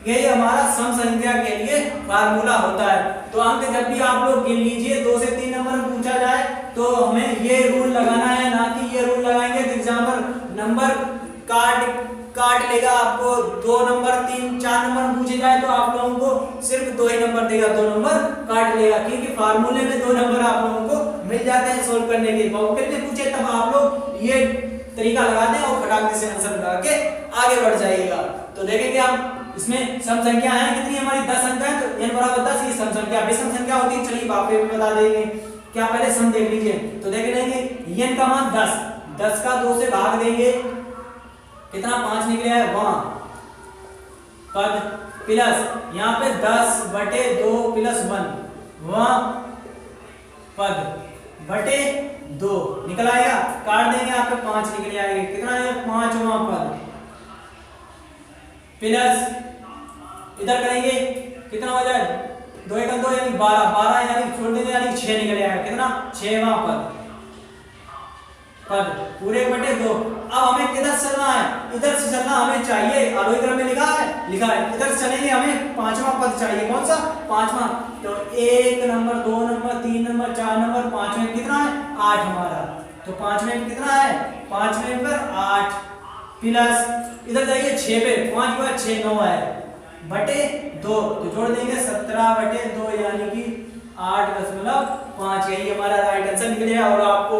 यही हमारा सम संख्या के लिए फार्मूला होता है। तो अंक जब भी आप लोग गिन लीजिए 2 से 3 नंबर में पूछा जाए तो हमें ये रूल लगाना है, ना कि ये रूल लगाएंगे तो एग्जामिनर नंबर काट लेगा आपको। 2 नंबर 3 4 नंबर में पूछे जाए तो आप लोगों को सिर्फ 2 ही नंबर देगा, 2 नंबर काट लेगा, क्योंकि फार्मूले में 2 नंबर आप लोगों को मिल जाते हैं सोल्व करने के। बहुविकल्प में पूछे तब आप लोग ये तरीका लगा दें और फटाक से आंसर लगा के आगे बढ़ जाइएगा। तो देखेंगे हम इसमें सम संख्या है कितनी? हमारी 10 अंक है। तो n बराबर 10 ये सम संख्या विषम संख्या होती है। चलिए आप भी बता देंगे। क्या पहले सम देख लीजिए। तो देख लेंगे n का मान 10, 10 का 2 से भाग देंगे, कितना? 5 निकले है वहां पद प्लस यहाँ पे 10/2 प्लस 1 वहां पद बटे 2 निकल आएगा। काट देंगे, आपके 5 निकल आएंगे। कितना है? 5वां पद प्लस इधर करेंगे, कितना हो जाए? 2 1 2 यानी 12 यानी छोड़ देंगे, यानी 6 निकल आएगा। कितना? 6वां पद पूरे बटे 2। अब हमें किधर चलना है? इधर से चलना हमें चाहिए। आरोही क्रम में लिखा है। इधर से चलेंगे, हमें 5वां पद चाहिए। कौन सा? 5वां। तो 1 नंबर 2 नंबर 3 नंबर 4 नंबर 5 में कितना है? 8 हमारा। तो 5 में कितना है? 5 में पर 8 प्लस इधर जाइए 6 पे, 5 के बाद 6 9 है बटे 2। तो जोड़ देंगे 17/2 यानी कि 8.5। यही हमारा राइट आंसर निकलेगा। और आपको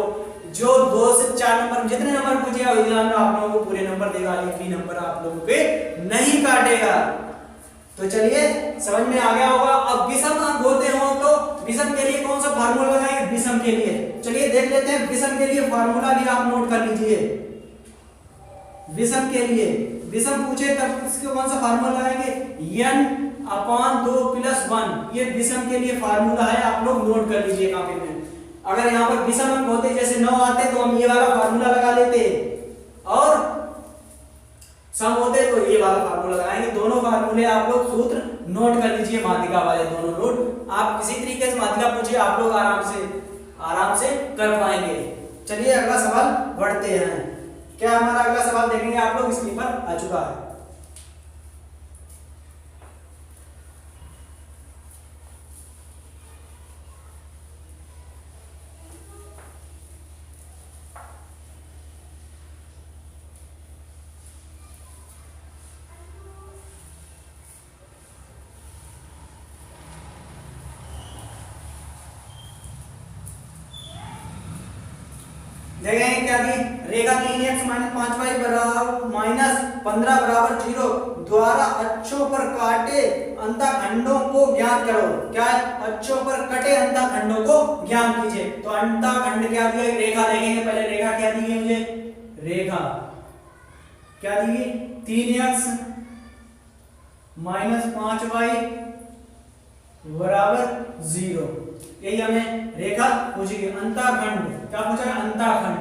जो 2 से 4 नंबर जितने नंबर पूछेगा एग्जाम में आप लोगों को पूरे नंबर देगा, एक भी नंबर आप लोगों के नहीं काटेगा। तो चलिए समझ में आ गया होगा। अब विषम अंक होते हो तो विषम के लिए कौन सा फार्मूला लगाएंगे विषम के लिए, चलिए देख लेते हैं। विषम के लिए फार्मूला भी आप नोट कर लीजिए। विषम के लिए विषम पूछे तब इसको कौन सा फार्मूला लगाएंगे, n/2 + 1, ये विषम के लिए फार्मूला है, आप लोग नोट कर लीजिए कॉपी में। अगर यहाँ पर विषम अंक होते जैसे 9 आते तो हम ये वाला फार्मूला लगा लेते, और सम होते तो ये वाला फार्मूला लगाएंगे। दोनों फार्मूले आप लोग सूत्र नोट कर लीजिए, माध्यिका वाले दोनों नोट। आप किसी तरीके से माध्यिका पूछिए, आप लोग आराम से कर पाएंगे। चलिए अगला सवाल बढ़ते हैं। क्या हमारा अगला सवाल देखेंगे आप लोग, स्क्रीन पर आ चुका है। देखेंगे क्या दी, रेखा 3x - 5y -15 बराबर 0 द्वारा अक्षों पर काटे अंतःखंडों को ज्ञात करो। क्या है, अक्षों पर कटे अंतःखंडों को ज्ञात कीजिए। तो अंतःखंड क्या दिया, रेखा देखेंगे पहले। रेखा क्या दी है मुझे, रेखा क्या दी है, 3x - 5y बराबर 0, यही हमें रेखा पूछी गई। अंतःखंड क्या पूछा है, अंतःखंड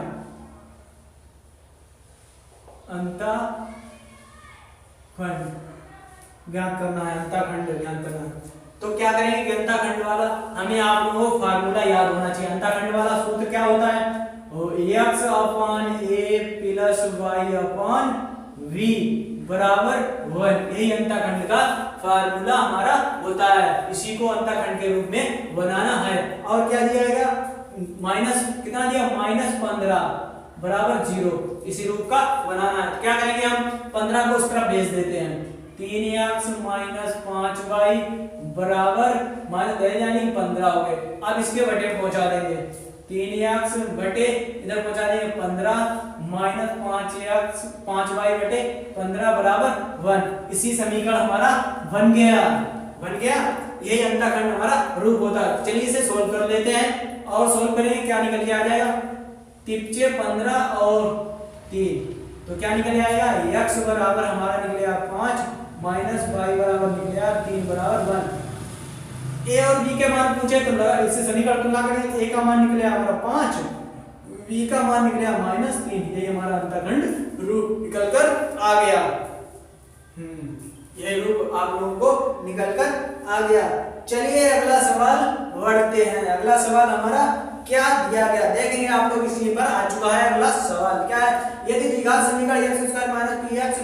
ज्ञात करना है, अंतःखंड ज्ञात करना है। तो क्या करेंगे कि अंतःखंड वाला हमें आप लोगों को फार्मूला याद होना चाहिए। अंतःखंड वाला सूत्र क्या होता है, x/a + y/v बराबर 1, यही अंतःखंड का फार्मूला हमारा होता है। इसी को अंतःखंड के रूप में बनाना है। और क्या दिया गया, माइनस कितना दिया, -15 बराबर 0, इसी रूप का बनाना है। क्या करेंगे हम, 15 को उस तरफ भेज देते हैं। 3x - 5y बराबर यानी 15 हो गए। अब इसके बटे पहुंचा देंगे, 3x बटे इधर पहुंचा देंगे 15 - 5y बटे 15 बराबर 1। इसी समीकरण हमारा बन गया। यही अंतःखंड हमारा रूप होता है। चलिए इसे सोल्व कर लेते हैं, और सोल्व करेंगे क्या निकल के आ जाएगा, 3 × 15 और 3, तो क्या निकल आएगा, x बराबर हमारा निकलेगा 5 माइनस y बराबर निकलेगा 3 बराबर 1। a और b के मान पूछे तो इससे समीकरण तुलना करेंगे। a का मान निकलेगा हमारा 5, b का मान निकलेगा -3। ये हमारा अंतःखंड रूप निकल कर आ गया। यह रूप आप लोगों को निकल कर आ गया। चलिए अगला सवाल बढ़ते हैं। अगला सवाल हमारा क्या दिया गया देखेंगे आप लोग, स्क्रीन पर आ चुका है। अगला सवाल क्या है, यदि द्विघात समीकरण x² - px +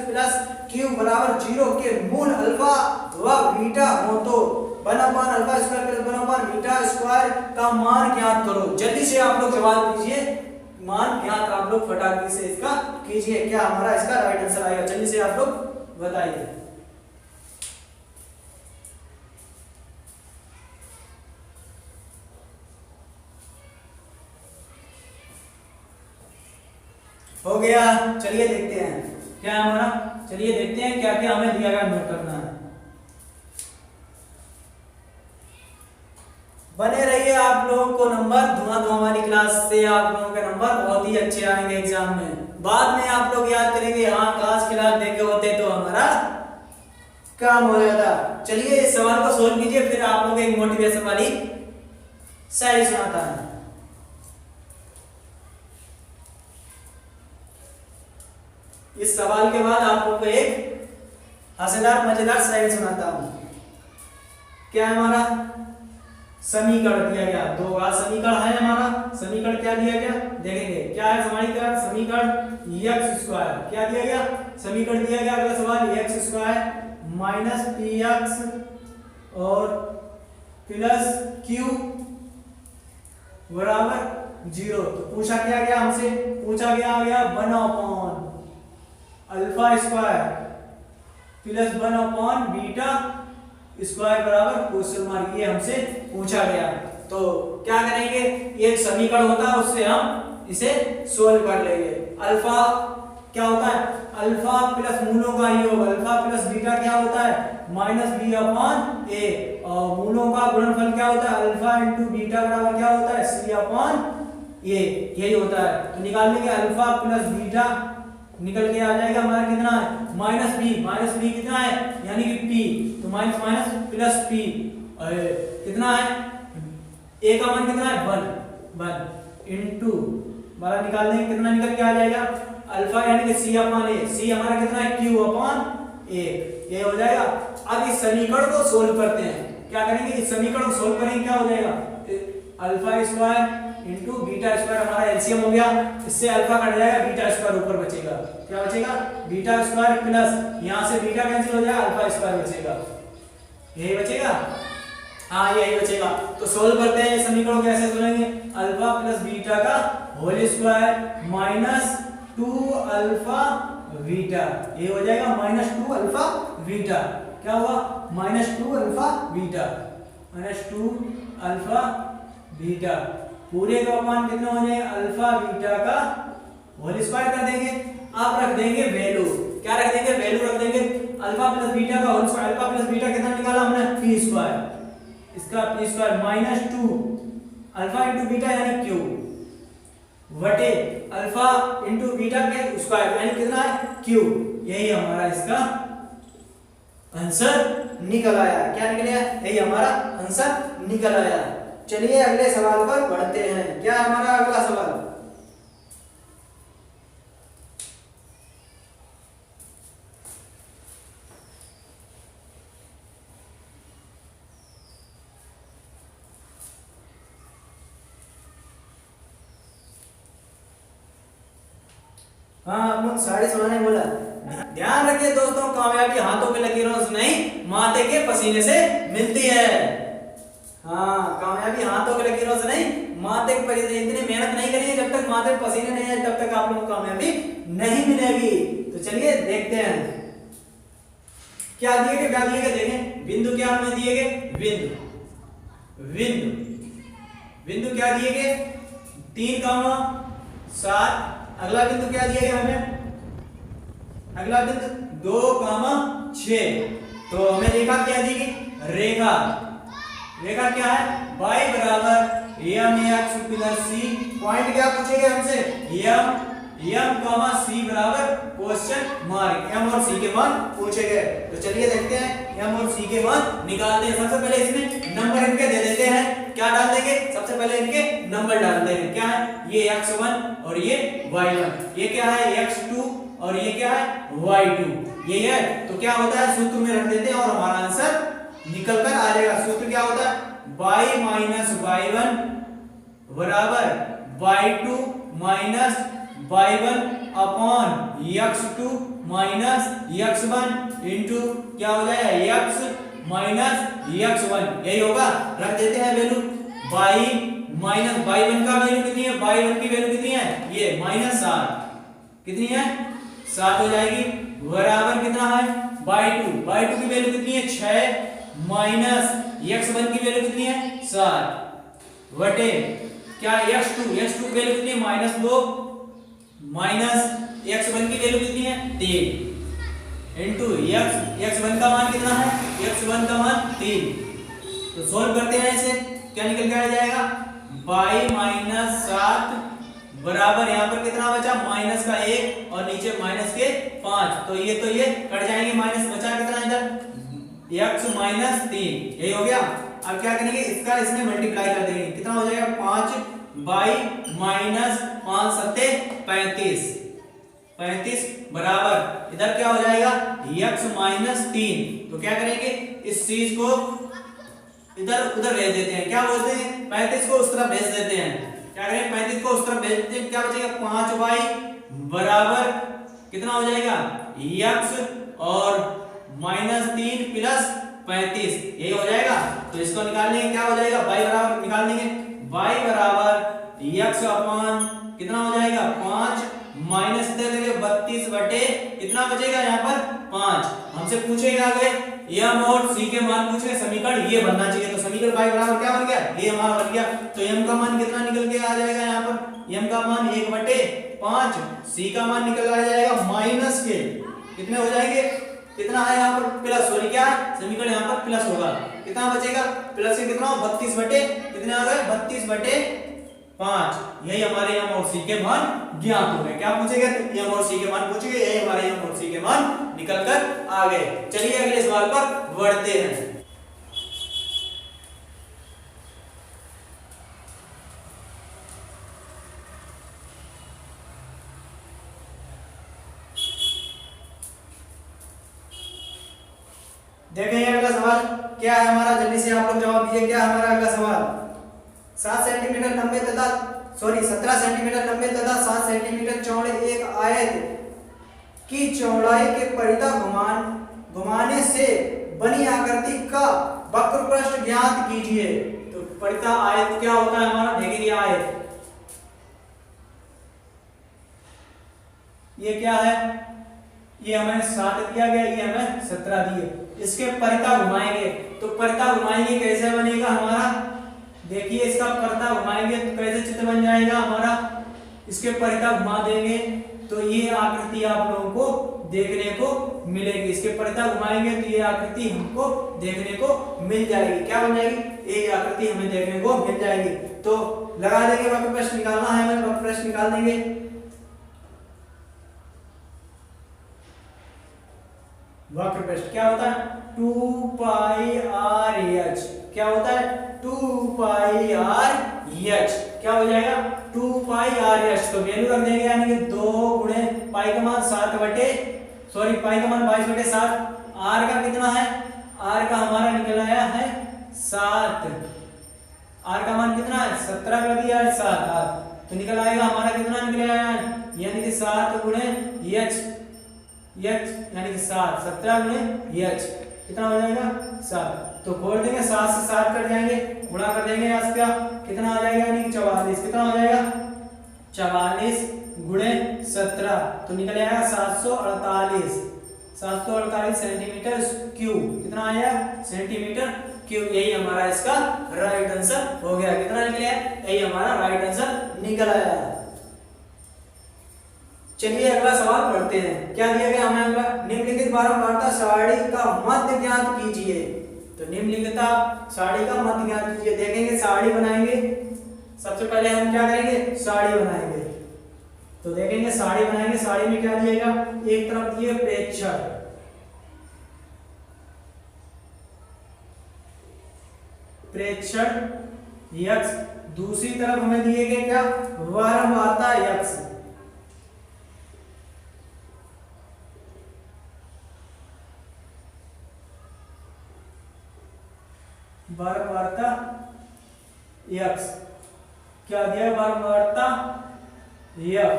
q बराबर 0 के मूल अल्फा व बीटा हो तो 1/α² + 1/β² का मान ज्ञात करो। जल्दी से आप लोग जवाब दीजिए, मान ज्ञात आप लोग फटाफट से इसका कीजिए। क्या हमारा इसका राइट आंसर आएगा, जल्दी से आप लोग बताइए। हो गया, चलिए देखते हैं क्या हमारा, चलिए देखते हैं क्या क्या हमें दिया गया, नोट करना है। बने रहिए आप लोगों को नंबर धुआं हमारी क्लास से आप लोगों के नंबर बहुत ही अच्छे आएंगे एग्जाम में। बाद में आप लोग याद करेंगे, हाँ क्लास देखे होते तो हमारा काम हो जाता। चलिए इस सवाल को सोल्व कीजिए, फिर आप लोग एक मोटिवेशन वाली शायरी सुनाता है। इस सवाल के बाद आप लोगों को एक हंसदार मजेदार शायरी सुनाता हूं। क्या हमारा समीकरण दिया गया, दो बार समीकरण है हमारा। समीकरण क्या दिया गया देखेंगे, क्या है हमारी समीकरण x²। क्या दिया गया, समीकरण दिया गया। अगला सवाल x² - px और +q बराबर 0। तो पूछा क्या गया हमसे, पूछा गया 1/α² प्लस 1/β² बराबर क्वेश्चन मार्क, ये हमसे पूछा गया। तो क्या करेंगे, ये एक समीकरण होता है, उससे हम इसे सोल्व कर लेंगे। अल्फा क्या होता है, अल्फा प्लस मूलों का योग, अल्फा प्लस बीटा क्या होता है माइनस बी अपॉन ए, और मूलों का गुणनफल क्या होता है अल्फा इंटू बीटा बराबर क्या होता है सी अपॉन ए, यही होता है। तो निकाल लेंगे अल्फा प्लस बीटा, निकल के आ जाएगा हमारा कितना है माइनस बी कितना है यानी कि पी, तो माइनस माइनस प्लस पी कितना है ए का मान कितना है 1 इंटू बारह निकाल देंगे कितना निकल के आ जाएगा अल्फा यानी कि सी अपॉन ए, सी हमारा कितना है क्यू अपॉन ए, ये हो जाएगा। अब इस समीकरण को सोल्व करते हैं, क्या करेंगे इस समीकरण को सोल्व करेंगे, क्या हो जाएगा alpha square into beta square, हमारा एलसीएम हो गया, इससे अल्फा कट जाएगा बीटा स्क्वायर ऊपर बचेगा, क्या बचेगा बीटा स्क्वायर प्लस यहाँ से बीटा कैंसिल हो जाएगा अल्फा स्क्वायर बचेगा, यही बचेगा, हाँ यही बचेगा। तो सोल्व करते हैं समीकरण कैसे सोलेंगे अल्फा प्लस बीटा का whole square minus 2 alpha beta, ये हो जाएगा माइनस 2 अल्फा बीटा, क्या हुआ minus 2 alpha beta, minus 2 alpha beta, पूरे का मान कितना हो जाएगा अल्फा बीटा का होल स्क्वायर कर देंगे। अब रख देंगे वैल्यू, क्या रख देंगे वैल्यू रख देंगे अल्फा प्लस बीटा का whole square, alpha plus beta कितना निकाला हमने पी स्क्वायर, इसका p square minus 2 alpha into beta यानी क्यू वटे अल्फा इंटू बीटा के स्क्वायर यानी कितना है क्यू, यही हमारा इसका आंसर निकल आया, क्या निकल आया यही हमारा आंसर निकल आया। चलिए अगले सवाल पर बढ़ते हैं, क्या हमारा अगला सवाल हाँ आप लोग साढ़े सुनाने बोला, ध्यान रखिए दोस्तों कामयाबी हाथों के लकीरों से नहीं माथे के पसीने से मिलती है, हाँ कामयाबी हाथों के लकीरों से नहीं माथे के पसीने, इतनी मेहनत नहीं करेंगे जब तक माथे के पसीने नहीं आए तब तक आप लोगों को कामयाबी नहीं मिलेगी। तो चलिए देखते हैं क्या दिए गए, क्या दिए गए देखें, बिंदु क्या हमें दिए गए बिंदु बिंदु क्या दिए गए 3,7, अगला बिंदु क्या दिया गया हमें, अगला बिंदु 2,6, तो हमें रेखा क्या दी गई रेखा, रेखा क्या है y बराबर mx प्लस c, पॉइंट क्या पूछेगा हमसे m c बराबर क्वेश्चन मार्क, m और c के मान पूछे गए। तो चलिए देखते हैं m और c के मान निकालते हैं। सबसे पहले इसमें नंबर इनके दे देते हैं, क्या डाल देंगे सबसे पहले इनके नंबर डाल देंगे, क्या है ये x1 और ये y1, ये क्या है x2 और ये क्या है y2, ये है। तो क्या होता है सूत्र में रख देते हैं और हमारा आंसर निकल कर आ जाएगा। सूत्र क्या होता है y माइनस y1 बराबर y2 minus y1 upon x2 minus x1 into क्या हो जाएगा x माइनस x1, यही होगा। रख देते हैं वैल्यू y माइनस y1 का वैल्यू कितनी है, y1 की वैल्यू कितनी है ये -7, कितनी है 7 हो जाएगी, बराबर कितना है y2 की वैल्यू कितनी है 6 माइनस x1 की वैल्यू कितनी है 7 बटे क्या x2 की वैल्यू कितनी है -2 माइनस x1 की वैल्यू कितनी है 3 इंटू x1 का मान कितना है x1 का मान 3। तो सोल्व करते हैं इसे, क्या निकल के आ जाएगा y -7 बराबर यहाँ पर कितना बचा माइनस का 1 और नीचे माइनस के 5, तो ये कट जाएंगे, माइनस बचा कितना इधर x माइनस 3, यही हो गया। अब क्या करेंगे इसका इसमें मल्टीप्लाई कर देंगे, कितना हो जाएगा 5 बाई माइनस 5 सत्ते 35 बराबर इधर क्या हो जाएगा x माइनस 3। तो क्या करेंगे इस चीज को इधर उधर भेज देते हैं, क्या बोलते हैं 35 को उस तरफ भेज देते हैं, क्या करें 35 को उस तरफ भेज देते हैं, क्या बचेगा 5y बराबर कितना हो जाएगा x और -3 प्लस 35, यही हो जाएगा। तो इसको निकाल लेंगे, क्या हो जाएगा y बराबर निकाल लेंगे y बराबर x अपॉन कितना हो जाएगा 5 माइनस दे देंगे 32 बटे कितना बचेगा यहाँ पर 5। हमसे पूछेगा आगे m और c के मान पूछे, समीकरण ये बनना चाहिए, तो समीकरण फाई बराबर क्या बन गया, ये हमारा बन गया। तो m का मान कितना निकल के आ जाएगा यहाँ पर, m का मान 1/5, c का मान निकल आ जाएगा माइनस के कितने हो जाएंगे, कितना है यहाँ पर प्लस, सॉरी क्या है समीकरण यहाँ पर प्लस होगा, कितना बचेगा प्लस के कितना 32 बटे कितने आ गए 32/5। यही हमारे m और c के मान ज्ञात हो गए। क्या पूछेगा, m और c के मान पूछेंगे, यही हमारे m और c के मान निकल कर आ गए। चलिए अगले सवाल पर बढ़ते हैं। देखें अगला सवाल क्या है हमारा, जल्दी से आप लोग जवाब दीजिए। क्या है हमारा अगला सवाल, 17 सेंटीमीटर लंबे तथा 7 सेंटीमीटर चौड़े एक आयत की चौड़ाई के परिता घुमाने से बनी आकृति का वक्र पृष्ठ ज्ञात कीजिए। तो परिता आयत क्या होता है हमारा, देखिए आयत ये क्या है, ये हमें 7 दिया गया, ये हमें 17 दिए। इसके परिता घुमाएंगे तो परिता घुमाएंगे कैसे बनेगा हमारा, देखिए इसका परिता घुमाएंगे तो कैसे चित्र बन जाएगा हमारा, इसके परिता घुमा देंगे तो ये आकृति आप लोगों को देखने को मिलेगी। इसके परिता घुमाएंगे तो ये आकृति हमको देखने को मिल जाएगी। क्या बन जाएगी, ये आकृति हमें देखने को मिल जाएगी। तो लगा देंगे, वक्र पृष्ठ निकालना है हमें, वक्र पृष्ठ निकाल देंगे। वक्र पृष्ठ क्या होता है 2πr/h, क्या होता है 2πr/h, क्या हो जाएगा 2πr/h। तो वैल्यू रख देंगे यानी कि 2 गुणे पाई का मान 22/7, r का कितना है, r का हमारा निकल आया है 7, r का मान कितना है 17 कर दिया है 7, तो निकल आएगा हमारा कितना निकल आया है यानी कि 7 गुणे h यानी कि 17 गुणे h कितना हो जाएगा 7। तो खोल देंगे 7 से 7 कट जाएंगे, गुणा कर देंगे यहाँ से कितना आ जाएगा यानी कि 44, कितना हो जाएगा 44 गुणे 17 तो निकल आएगा 748 सेंटीमीटर क्यूब, कितना आया सेंटीमीटर क्यूब। यही हमारा इसका राइट आंसर हो गया। कितना निकला, यही हमारा राइट आंसर निकल आया। चलिए अगला सवाल पढ़ते हैं। क्या दिया गया हमें अगला, निम्नलिखित बारंबारता सारणी का मध्य ज्ञात कीजिए। तो निम्नलिखित सारणी का मध्य ज्ञात कीजिए। देखेंगे सारणी बनाएंगे, सबसे पहले हम क्या करेंगे सारणी बनाएंगे। तो देखेंगे सारणी बनाएंगे, सारणी में क्या दिएगा, एक तरफ दिए प्रेक्षण, x, दूसरी तरफ हमें दिए गए क्या बारंबारता x। बारंबारता x क्या दिया बारंबारता f,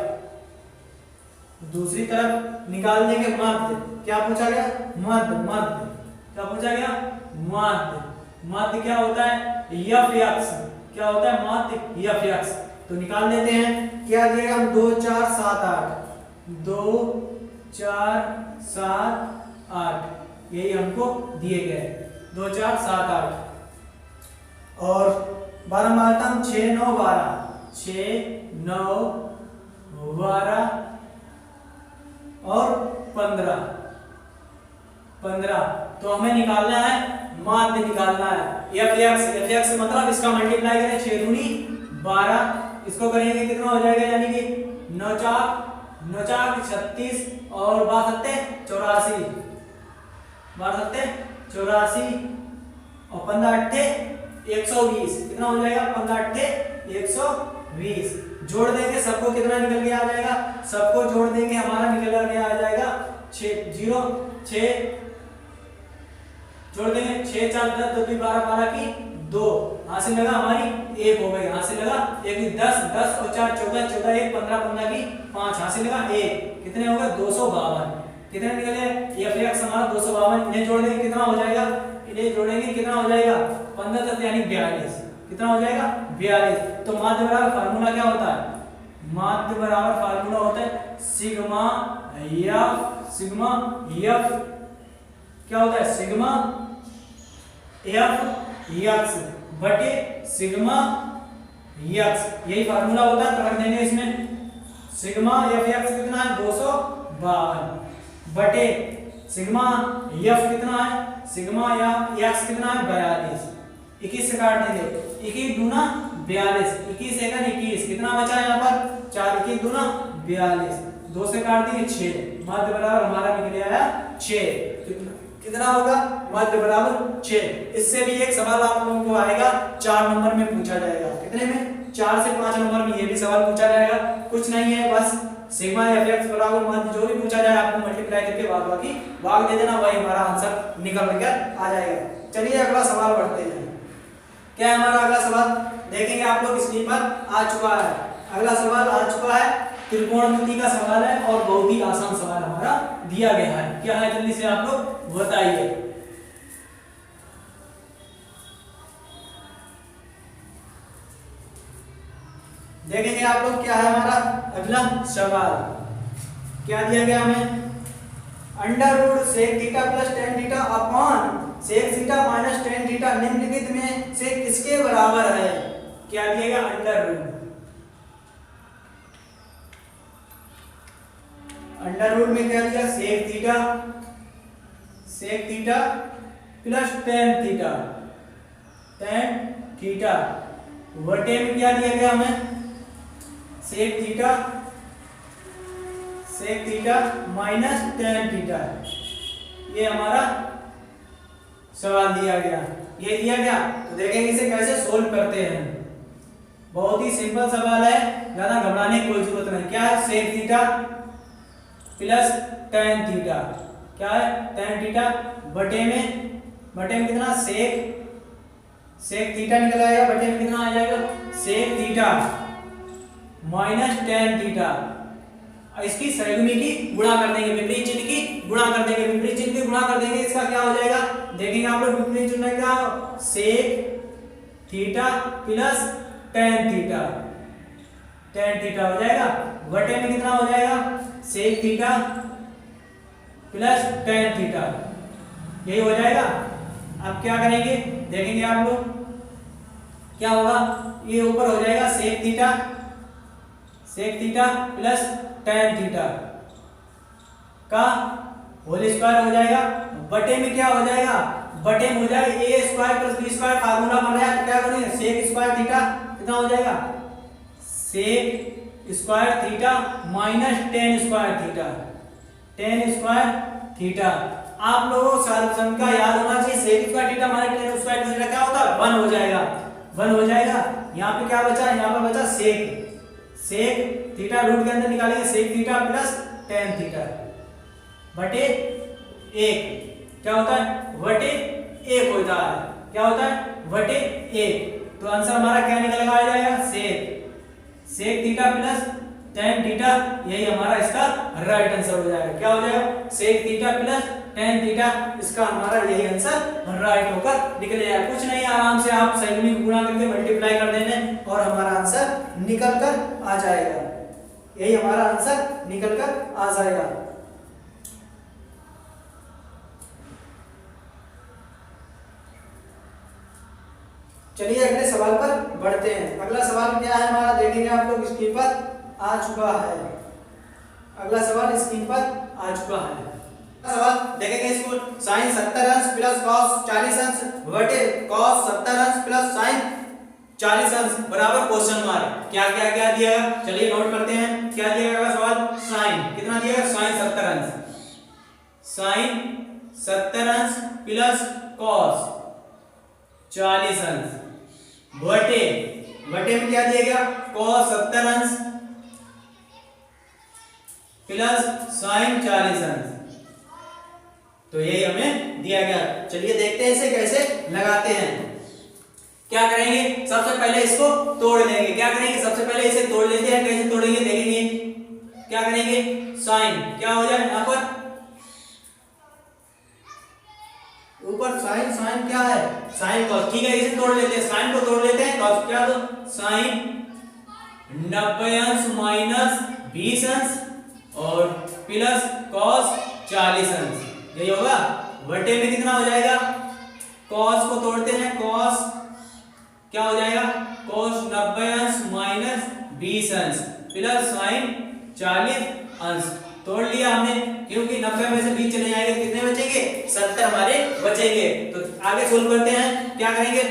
दूसरी तरफ निकाल देंगे मध्य। क्या पूछा गया मध्य, क्या पूछा गया मध्य क्या होता है f(x), क्या होता है मध्य f(x), तो निकाल लेते हैं। क्या दिएगा हम 2 4 7 8, 2 4 7 8 यही हमको दिए गए 2 4 7 8। और बारंबारता हम 6 9 12 और 15 तो हमें निकालना है माध्य निकालना है f(x) मतलब इसका मल्टीप्लाई करें 6 दूनी 12, इसको करेंगे कितना हो जाएगा यानी कि 9 4 36 और 84 और 15 8 120, कितना हो जाएगा 15 8 120। जोड़ देंगे सबको, कितना निकल के आ जाएगा, सबको जोड़ देंगे हमारा निकल के आ जाएगा 6 0 6, जोड़ देंगे 6 4 10 2 12 12 की 2, हासिल लगा हमारी 1 हो गई, हासिल लगा 1 10 10 और 4 14 14 1 15 15 की 5, हासिल लगा 1, कितने हो गए 252। कितने निकले f(x) हमारा 252। इन्हें जोड़ देंगे कितना हो जाएगा, इन्हें जोड़ेंगे कितना हो जाएगा 15 तक यानी 42, कितना हो जाएगा 42। तो माध्य बराबर फार्मूला क्या होता है, माध्य बराबर फार्मूला होता है सिग्मा f, क्या होता है सिग्मा f यक्स बटे सिग्मा यक्स, यही फार्मूला होता है। तो रख देंगे इसमें सिग्मा एफ यक्स कितना है 252 बटे सिग्मा एफ कितना है, सिग्मा या यक्स कितना है 42। 21 से काट देंगे, 21 दूना 42, 21 एकम 21, कितना बचा यहाँ पर 4, 21 दूना 42, 2 से काट देंगे 6, मध्य बराबर हमारा निकल आया 6। कितना होगा मध्य बराबर 6। इससे भी एक सवाल आप लोगों को आएगा 4 नंबर में पूछा जाएगा। कितने में 4 से 5 नंबर में ये भी सवाल पूछा जाएगा। कुछ नहीं है, बस सिग्मा एफ एक्स बराबर मध्य जो भी पूछा जाए आपको मल्टीप्लाई करके बाकी भाग दे देना, वही हमारा आंसर निकल कर आ जाएगा। चलिए अगला सवाल बढ़ते हैं। क्या है हमारा अगला सवाल, देखेंगे आप लोग स्क्रीन पर आ चुका है। अगला सवाल आ चुका है, त्रिकोणमिति का सवाल है और बहुत ही आसान सवाल हमारा दिया गया है। क्या है जल्दी से आप लोग बताइए। देखेंगे आप लोग क्या है हमारा अगला सवाल। क्या दिया गया हमें, under root sec theta plus tan theta upon sec theta minus tan theta निम्नलिखित में से किसके बराबर है। क्या दिया गया अंडर रूट, अंडर रूट में क्या दिया sec theta plus tan theta बटे में क्या दिया गया हमें sec theta minus tan theta. ये हमारा सवाल दिया गया, ये दिया गया। तो देखेंगे इसे कैसे सोल्व करते हैं। बहुत ही सिंपल सवाल है, ज्यादा घबराने की कोई जरूरत नहीं। क्या है sec theta plus tan theta, क्या है टेन थीटा बटे में कितना सेक थीटा निकल आएगा, बटे में कितना आ जाएगा sec theta minus tan theta. इसकी सहगुणी की गुणा कर देंगे, विपरीत चिन्ह की गुणा कर देंगे, विपरीत चिन्ह की गुणा कर देंगे। इसका क्या हो जाएगा देखेंगे आप लोग, विपरीत चिन्ह क्या sec theta plus tan theta हो जाएगा, बटे में कितना हो जाएगा sec theta plus tan theta, यही हो जाएगा। अब क्या करेंगे देखेंगे आप लोग क्या होगा, ये ऊपर हो जाएगा sec theta plus tan theta का होल स्क्वायर हो जाएगा, बटे में क्या हो जाएगा, बटे में हो जाएगा a square plus b square, formula बन रहा है। तो क्या करेंगे सेक स्क्वायर थीटा कितना हो जाएगा sec square theta minus tan square theta. आप लोगों को सॉल्यूशन का याद होना चाहिए, sec square theta minus tan square theta क्या होता है 1 हो जाएगा। यहाँ पे क्या बचा, यहाँ पे बचा सेक थीटा, रूट के अंदर निकालेंगे sec theta plus tan theta बटे 1, क्या होता है बटे 1 होता है, क्या होता है बटे 1। तो आंसर हमारा क्या निकल आ जाएगा sec theta plus tan theta, यही हमारा इसका राइट आंसर हो जाएगा। क्या हो जाएगा sec theta plus tan theta, इसका हमारा यही आंसर राइट होकर निकल जाएगा। कुछ नहीं, आराम से आप सहगुणी को गुणा करके मल्टीप्लाई कर देने और हमारा आंसर निकल कर आ जाएगा, यही हमारा आंसर निकल कर आ जाएगा। चलिए अगले सवाल पर बढ़ते हैं। अगला सवाल क्या है हमारा देखेंगे आप लोग, स्क्रीन पर आ चुका है। अगला सवाल स्क्रीन पर आ चुका है। सवाल देखेंगे इसको, sin 70 अंश प्लस cos 40 अंश बटे cos 70 अंश प्लस sin 40 अंश बराबर क्वेश्चन मार्क। क्या दिया है चलिए नोट करते हैं। क्या दिया गया सवाल, sin कितना दिया है sin 70 अंश प्लस cos 40 अंश बटे में क्या दिया गया cos 70 अंश प्लस sin 40 अंश। तो यही हमें दिया गया। चलिए देखते हैं इसे कैसे लगाते हैं। क्या करेंगे सबसे पहले इसको तोड़ लेंगे। क्या करेंगे सबसे पहले इसे तोड़ लेते हैं, कैसे तोड़ेंगे देखेंगे। क्या करेंगे साइन क्या हो जाए यहाँ पर ऊपर साइन क्या है साइन cos, ठीक है इसे तोड़ लेते हैं, साइन को तोड़ लेते हैं। cos क्या तो साइन 90 अंश माइनस 20 अंश और प्लस cos 40 अंश, यही होगा। बटे में कितना हो जाएगा कॉस को तोड़ते हैं, कॉस क्या हो जाएगा, कॉस 90 अंश माइनस 20 अंश प्लस साइन 40 अंश। तोड़ लिया हमने, क्योंकि 90 में से 20 चले जाएंगे, कितने बचेंगे, 70 हमारे बचेंगे। तो आगे सोल्व करते हैं, क्या करेंगे,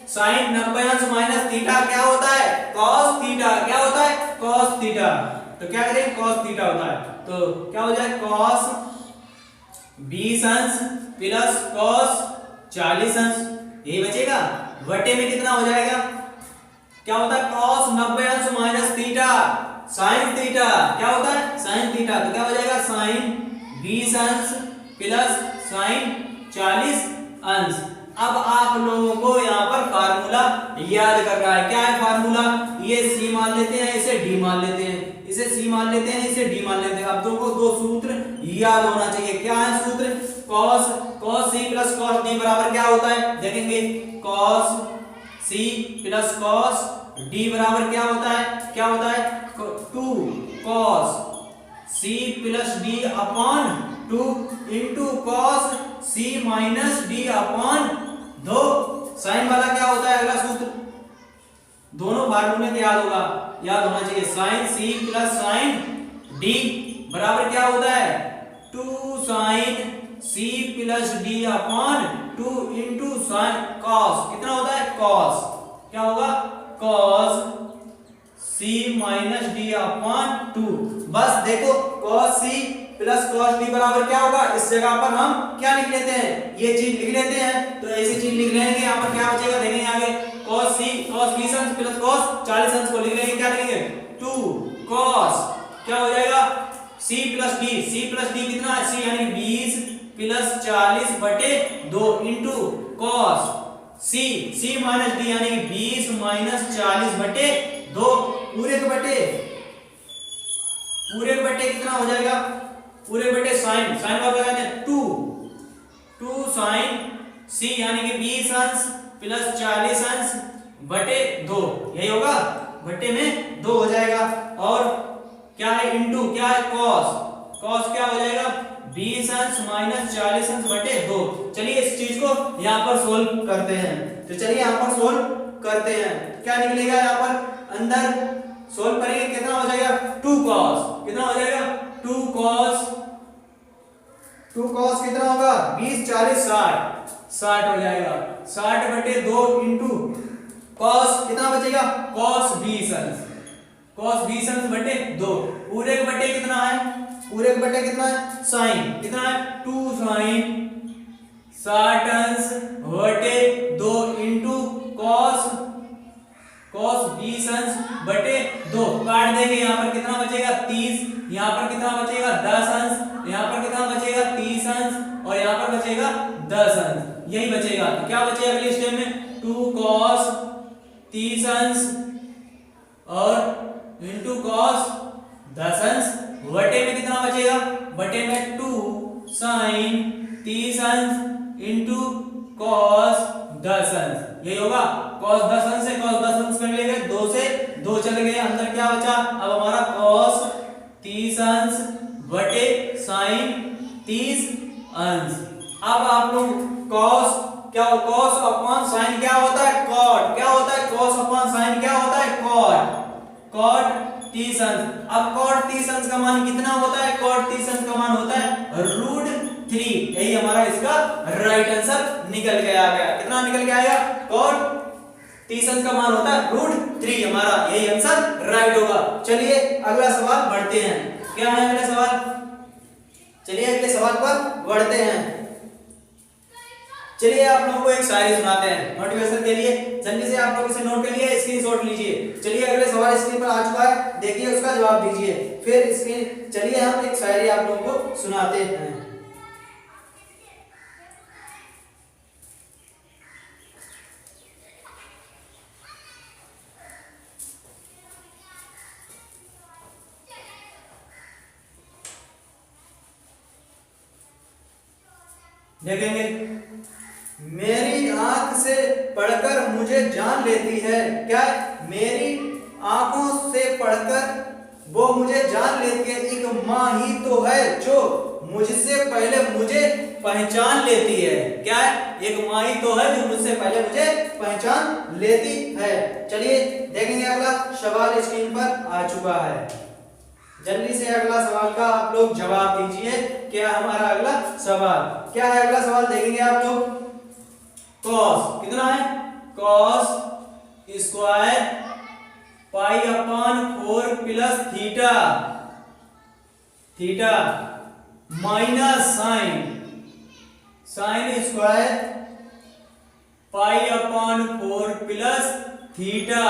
साइन 90 अंश माइनस थीटा क्या होता है, कॉस थीटा, क्या होता है, कॉस थीटा। तो क्या करेंगे, कॉस थीटा होता है, तो क्या हो जाए, कॉस 20 अंश प्लस कॉस 40 अंश, यही बचेगा। बटे में कितना हो जाएगा, क्या होता है, कॉस 90 अंश माइनस थीटा साइन थीटा, क्या होता है, साइन थीटा। तो क्या हो जाएगा, साइन 20 अंश प्लस साइन 40 अंश। अब आप लोगों को यहाँ पर फार्मूला याद करना है। क्या है फार्मूला, ये सी मान लेते हैं, इसे डी मान लेते हैं, इसे सी मान लेते हैं, इसे डी मान लेते हैं। अब तुमको दो सूत्र याद होना चाहिए। क्या है सूत्र, कॉस सी प्लस कॉस डी बराबर क्या होता है, देखेंगे, कॉस सी प्लस कॉस डी बराबर क्या होता है, क्या होता है, 2 कॉस सी plus D upon 2 into cos सी माइनस डी अपॉन 2। साइन वाला क्या होता है, अगला सूत्र, दोनों फार्मूले में याद होना चाहिए। Sine C plus sine D बराबर क्या होता है, 2 sine C plus D upon 2 into sine cos, कितना होता है, कॉस, क्या होगा, कॉस सी माइनस डी अपॉन 2। बस देखो, कॉस सी प्लस कॉस डी बराबर क्या होगा, इस जगह पर हम क्या लिख लेते हैं, ये चीज लिख लेते हैं। तो ऐसी चीज लिख लेंगे, यहाँ पर क्या बचेगा, देखेंगे आगे, कॉस सी कॉस 20 अंश प्लस कॉस 40 अंश को लिख लेंगे, क्या लिखेंगे, 2 कॉस क्या हो जाएगा, सी प्लस डी कितना है, सी यानी 20 प्लस 40 बटे 2 इंटू कॉस सी माइनस डी यानी 20 माइनस 40 बटे 2 पूरे के बटे कितना हो जाएगा, पूरे बटे साइन वाला लगाते हैं 2 साइन सी यानी कि 20 अंश प्लस 40 अंश बटे 2, यही होगा, बटे में 2 हो जाएगा। और क्या है, इंटू क्या है, कॉस क्या हो जाएगा, 20 अंश माइनस 40 अंश बटे 2। चलिए इस चीज को यहाँ पर सोल्व करते हैं। तो चलिए यहाँ पर सोल्व करते हैं, क्या निकलेगा, यहाँ पर अंदर सोल्व करेंगे, कितना हो जाएगा, 2 कॉस, कितना हो जाएगा, 2 कॉस कितना होगा, 20 40 60 हो जाएगा, 60 बटे 2 इंटू कॉस कितना बचेगा, कॉस 20 अंश बटे 2 पूरे के बटे कितना है, साइन कितना है, 2 साइन 60 अंश बटे 2 इंटू कॉस 20 अंश बटे 2। काट देंगे, यहाँ पर कितना बचेगा, 30, यहाँ पर कितना बचेगा, 10 अंश, यहाँ पर कितना बचेगा, 30 अंश, और यहाँ पर बचेगा 10 अंश, यही बचेगा। तो क्या बचेगा अगले स्टेप में, 2 कॉस 30 अंश और इंटू कॉस 10 अंश बटे में कितना बचेगा, बटे में 2 साइन 30 अंश इंटू कॉस 10 अंश, यही होगा। कॉस 10 अंश से कॉस 10 अंश कर लेंगे, 2 से 2 चल गए, अंदर क्या बचा, अब हमारा कॉस 30 अंश बटे साइन 30 अंश। अब आप लोग कॉस अपॉन साइन क्या होता है, कॉट, क्या होता है, कॉस अपॉन साइन क्या होता है, कॉट 30 अंश। अब कॉट 30 अंश का मान कितना होता है, कॉट 30 अंश का मान होता है √3, यही हमारा इसका राइट आंसर निकल के आ गया। कितना निकल के आएगा, कॉट 30 अंश का मान होता है √3, हमारा यही आंसर राइट होगा। चलिए अगला सवाल बढ़ते हैं, क्या है अगला सवाल, चलिए अगले सवाल पर बढ़ते हैं। चलिए आप लोगों को एक शायरी सुनाते हैं मोटिवेशन के लिए, जल्दी से आप लोग इसे नोट कर लिए, स्क्रीनशॉट लीजिए। चलिए अगले सवाल स्क्रीन पर आ चुका है, देखिए उसका जवाब दीजिए, फिर स्क्रीन, चलिए हम एक शायरी आप लोगों को सुनाते हैं। देखेंगे, मेरी आंख से पढ़कर मुझे जान लेती है, क्या मेरी आंखों से पढ़कर वो मुझे जान लेती है, एक माँ ही तो है जो मुझसे पहले मुझे पहचान लेती है। क्या है? एक माई तो है जो मुझसे पहले मुझे पहचान लेती है। चलिए देखेंगे अगला सवाल स्क्रीन पर आ चुका है। जल्दी से अगला सवाल का आप लोग जवाब दीजिए। क्या हमारा अगला सवाल क्या है? अगला सवाल देखेंगे आप लोग। कॉस कितना है? Cos square pi upon 4 plus theta theta minus sine sine square pi upon 4 plus theta.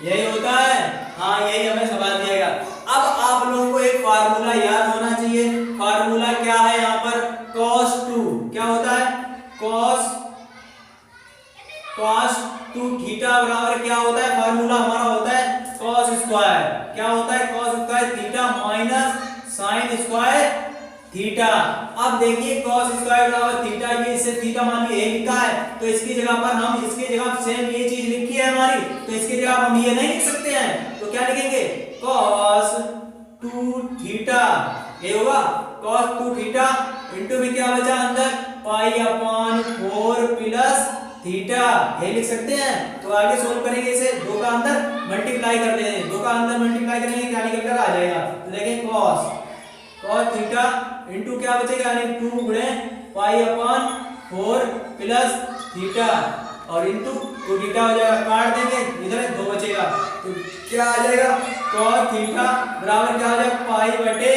यही होता है। हाँ यही हमें सवाल दिया गया। अब आप लोगों को एक फार्मूला याद होना चाहिए। फार्मूला क्या है यहाँ पर? cos 2 क्या होता है? cos 2 थीटा बराबर क्या होता है? फार्मूला हमारा होता है cos स्क्वायर। क्या होता है? cos square theta minus sine square theta. अब देखिए cos स्क्वायर बराबर थीटा, ये इससे थीटा मान लीजिए a लिखा है, तो इसकी जगह पर हम इसकी जगह सेम ये चीज लिखी है हमारी, तो इसकी जगह हम ये नहीं लिख सकते हैं। तो क्या लिखेंगे? cos 2 theta. ये होगा cos 2 थीटा इनटू में क्या बचा अंदर? पाई अपॉन 4 प्लस थीटा। ये लिख सकते हैं। तो आगे सोल्व करेंगे इसे। 2 का अंदर मल्टीप्लाई कर देंगे, 2 का अंदर मल्टीप्लाई करेंगे क्या निकल कर आ जाएगा? तो देखें cos थीटा इनटू क्या बचेगा? यानी 2 गुणे पाई अपॉन 4 प्लस थीटा और इनटू 2 थीटा हो जाएगा, काट देंगे, इधर 2 बचेगा, तो क्या आ जाएगा? cos थीटा बराबर क्या हो जाएगा? पाई बटे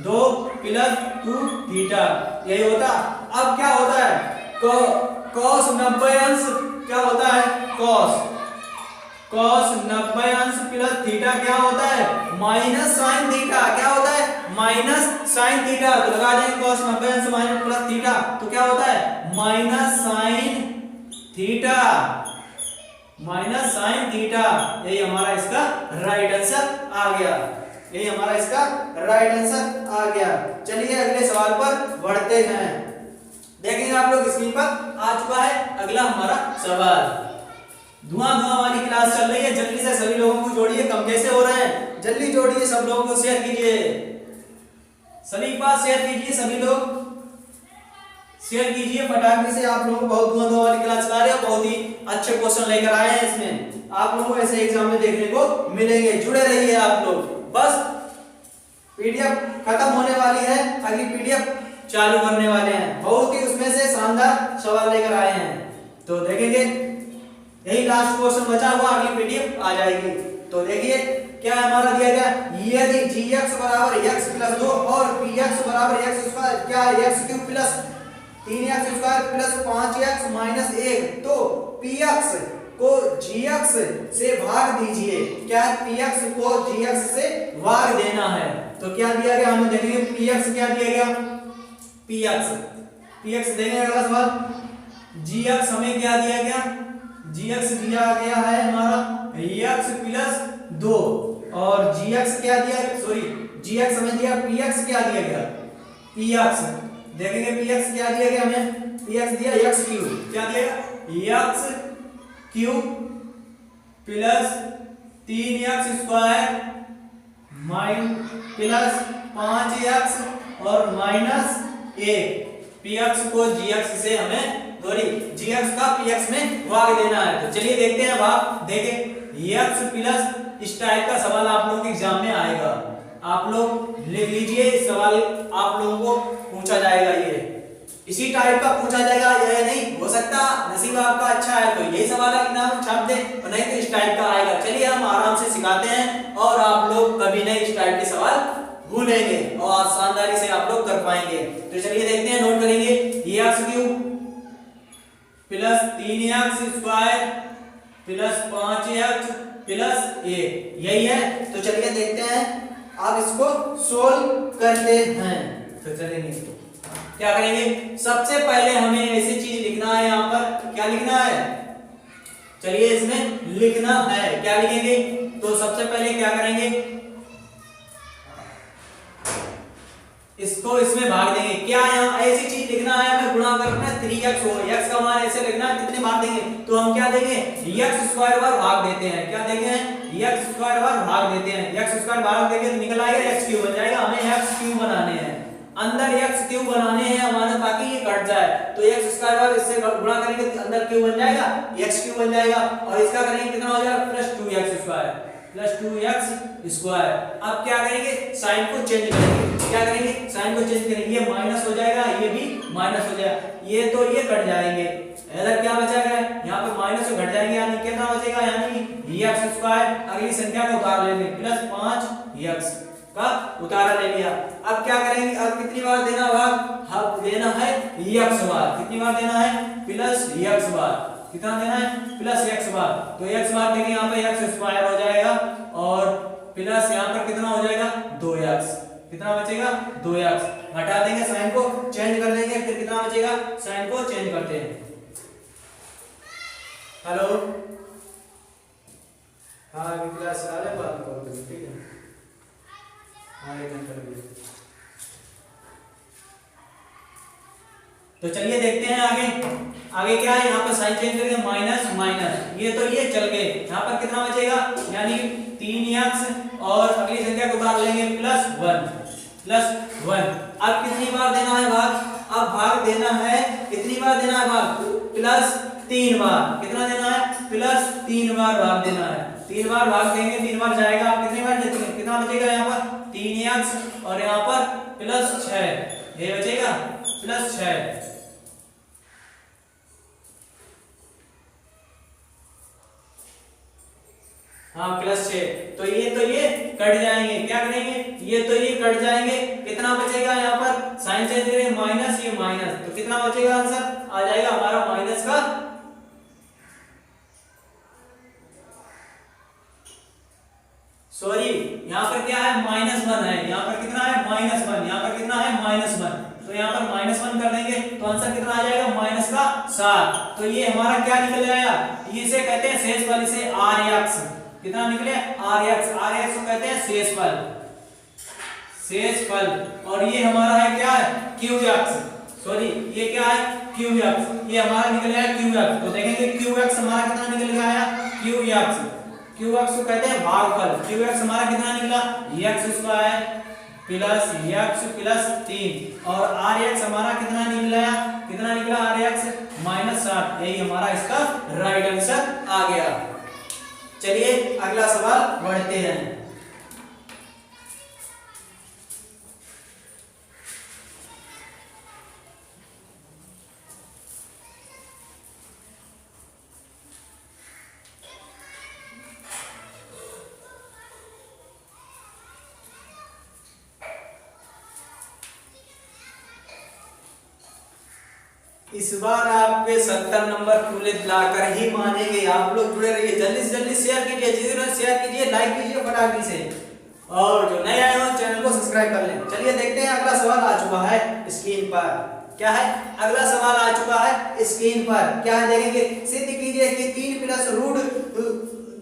2 प्लस 2 थीटा। यही होता। अब क्या होता है? cos 90 अंश क्या होता है? cos 90 अंश प्लस थीटा क्या होता है? Minus sine theta. क्या होता है? Minus sine theta. तो लगा देंगे cos 90 अंश माइनस प्लस थीटा, तो क्या होता है? Minus sine theta. Minus sine theta. यही हमारा इसका राइट आंसर आ गया। यही हमारा इसका राइट आंसर आ गया। चलिए अगले सवाल पर बढ़ते हैं। देखेंगे आप लोग स्क्रीन पर आ चुका है अगला हमारा सवाल। धुआं वाली क्लास चल रही है, जल्दी से सभी लोगों को जोड़िए। कम कैसे हो रहे हैं? जल्दी जोड़िए, सब लोगों को शेयर कीजिए, सभी के पास शेयर कीजिए, सभी लोग शेयर कीजिए फटाफट से। आप लोग बहुत धुआं वाली क्लास चला रहे हैं, बहुत ही अच्छे क्वेश्चन लेकर आए हैं। इसमें आप लोगों को ऐसे एग्जाम में देखने को मिलेंगे। जुड़े रहिए आप लोग। बस पीडीएफ खत्म होने वाली है, अगली पीडीएफ चालू करने वाले हैं। बहुत ही उसमें से शानदार सवाल लेकर आए हैं, तो देखेंगे। यही लास्ट क्वेश्चन बचा हुआ, अगली पीडीएफ आ जाएगी। तो देखिए क्या हमारा दिया गया? यदि gx बराबर x प्लस 2 और px बराबर x स्क्वायर क्या x cube plus 3x square plus 5x minus 1, तो px को gx से भाग दीजिए। क्या px को gx से भाग देना है। तो क्या दिया गया? हमें देखेंगे px क्या दिया गया? px देंगे। अगला सवाल gx हमें क्या दिया गया? gx दिया गया है हमारा x प्लस 2 और gx क्या दिया? सॉरी gx हमें दिया, px क्या दिया गया? px देखेंगे px क्या दिया गया हमें? px दिया x क्यूब। क्या दिया? x cube plus 3x square plus 5x और माइनस 1। px को gx से हमें gx का px में भाग देना है। तो चलिए देखते हैं भाग। देखें x प्लस, इस टाइप का सवाल आप लोगों के एग्जाम में आएगा। आप लोग लिख लीजिए, इस सवाल आप लोगों को पूछा जाएगा। ये इसी टाइप का पूछा जाएगा, यह नहीं हो सकता नसीब आपका अच्छा है तो यही सवाल इनाम छाप दे, और नहीं तो इस टाइप का आएगा। चलिए हम आराम से सिखाते हैं और आप लोग कभी नहीं इस टाइप के सवाल भूलेंगे और शानदारी से आप लोग कर पाएंगे। तो चलिए देखते हैं, नोट करेंगे। x cube plus 3x square plus 5x plus 1, यही है। तो चलिए देखते हैं, अब इसको सोल्व करते हैं। तो चलेंगे क्या करेंगे? सबसे पहले हमें ऐसी चीज लिखना है। यहाँ पर क्या लिखना है? चलिए इसमें लिखना है। क्या लिखेंगे? तो सबसे पहले क्या करेंगे? इसको इसमें भाग देंगे। क्या यहाँ ऐसी चीज लिखना है हमें? गुणा करना है 3x हो, x का मान ऐसे लिखना है, कितने भाग देंगे? तो हम क्या देंगे? x स्क्वायर बार भाग देते हैं। क्या देंगे? x स्क्वायर बार भाग देते हैं। x स्क्वायर भाग देंगे तो निकल आएगा x क्यूब बन जाएगा। हमें x क्यूब बनाने हैं। अंदर x क्यूब बनाने हैं हमारे ताकि ये कट जाए, तो x स्क्वायर और इससे गुणा करेंगे तो अंदर क्यूब बन जाएगा, x क्यूब बन जाएगा, और इसका करेंगे कितना हो जाएगा प्लस 2x स्क्वायर। अब क्या करेंगे साइन को चेंज करेंगे, क्या करेंगे साइन को चेंज करेंगे, ये माइनस हो जाएगा, ये भी माइनस हो जाएगा, ये तो ये कट जाएंगे, इधर क्या बचेगा यहाँ पे माइनस से घट जाएंगे, यानी कितना बचेगा यानी x स्क्वायर, अगली संख्या को उतार लेंगे प्लस 5x का उतारा ले लिया। अब क्या करेंगे, अब कितनी बार देना भाग, अब देना है x बार, कितनी बार देना है प्लस x बार, कितना देना है प्लस x बार, तो x बार देंगे यहाँ पे x स्क्वायर हो जाएगा और प्लस यहाँ पर कितना हो जाएगा 2x, कितना बचेगा 2x, हटा देंगे साइन को चेंज कर देंगे, फिर कितना बचेगा साइन को चेंज करते हैं। हेलो हाँ क्लास आ रहे बात करो ठीक है, हाँ एक घंटा लगे। तो चलिए देखते हैं आगे, आगे क्या है, यहाँ पर साइन चेंज करेंगे माइनस माइनस, ये तो ये चल गए, यहाँ पर कितना बचेगा यानी 3x और अगली संख्या को उतार लेंगे प्लस 1। अब कितनी बार देना है भाग, अब भाग देना है कितनी बार देना है भाग प्लस 3 बार, कितना देना है प्लस 3 बार भाग देना है, 3 बार भाग देंगे 3 बार जाएगा, आप कितनी बार देते हैं कितना बचेगा यहाँ पर 3x और यहाँ पर प्लस 6, ये बचेगा प्लस 6। हाँ प्लस 6, तो ये कट जाएंगे, क्या करेंगे ये तो ये कट जाएंगे, कितना बचेगा यहाँ पर साइन चेंज करेंगे माइनस, ये माइनस, तो कितना बचेगा आंसर आ जाएगा हमारा माइनस का, सॉरी यहाँ पर क्या है -1 है, यहाँ पर कितना है -1, यहाँ पर कितना है -1, तो यहाँ पर -1 कर देंगे तो आंसर कितना आ जाएगा माइनस का 7। तो ये हमारा क्या निकल आया, इसे कहते हैं शेषफल, इसे RX, कितना निकले RX को कहते हैं शेषफल, और ये हमारा है क्या है QX, सॉरी ये क्या है QX, ये हमारा निकल आया QX, तो देखेंगे QX हमारा कितना निकल गया आया QX को कहते हैं भागफल, QX हमारा कितना निकला x square plus x plus 3, और RX हमारा कितना निकला RX -7, यही हमारा इसका राइट आंसर आ गया। चलिए अगला सवाल बढ़ते हैं। इस बार आपके 70 नंबर पूरे लाकर ही मानेंगे, आप लोग जुड़े रहिए, जल्दी से जल्दी शेयर कीजिए, जिसे शेयर कीजिए लाइक कीजिए फटाफट से, और जो नए आए हो चैनल को सब्सक्राइब कर लें। चलिए देखते हैं अगला सवाल आ चुका है स्क्रीन पर, क्या है अगला सवाल आ चुका है स्क्रीन पर, क्या है देखेंगे, सिद्ध कीजिए कि 3 प्लस रूट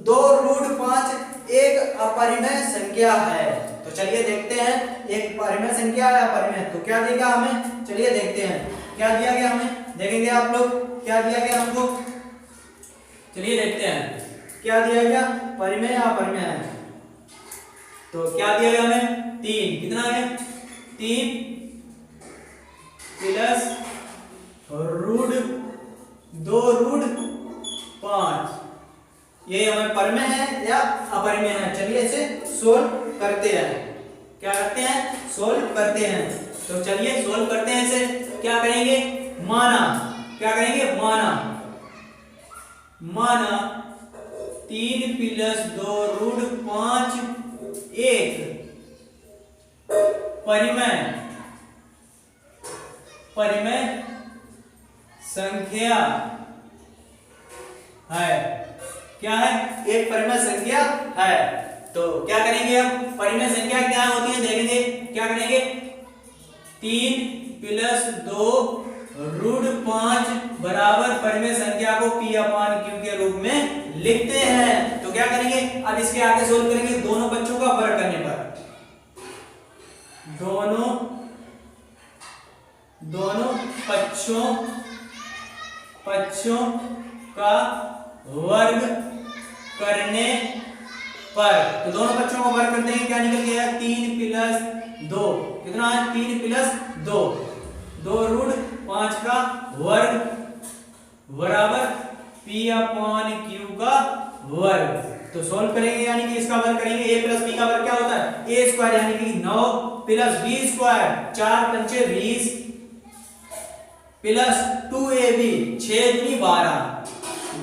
2 रूट 5 एक अपरिमेय संख्या है। तो चलिए देखते हैं एक परिमेय संख्या है अपरिमेय, तो क्या देगा हमें, चलिए देखते हैं क्या दिया गया हमें, देखेंगे आप लोग क्या दिया गया हमको, चलिए देखते हैं क्या दिया गया परिमेय अपरिमेय है, तो क्या दिया गया हमें 3, कितना है 3 प्लस रूट 2 रूट 5, ये हमें परिमेय है या अपरिमेय है। चलिए इसे सोल्व करते हैं, क्या करते हैं सोल्व करते हैं, तो चलिए सोल्व करते हैं इसे, क्या करेंगे क्या करेंगे माना 3 प्लस 2 रूट 5 एक परिमेय संख्या है, क्या है एक परिमेय संख्या है। तो क्या करेंगे हम, परिमेय संख्या क्या होती है देखेंगे, क्या करेंगे 3 प्लस 2 रूट 5 बराबर परिमेय संख्या को P/Q के रूप में लिखते हैं। तो क्या करेंगे, अब इसके आगे सोल्व करेंगे दोनों बच्चों का वर्ग करने पर, दोनों पक्षों का वर्ग करने पर। तो दोनों बच्चों को वर्ग करते हैं, क्या निकल गया 3 + 2 कितना है 3 + 2 2√5 का वर्ग बराबर p/q का वर्ग। तो सोल्व करेंगे यानी कि इसका वर्ग करेंगे, a + b का वर्ग क्या होता है a² यानी कि 9 + b², 4 × 5 = 20 प्लस 2ab 6 दूनी 12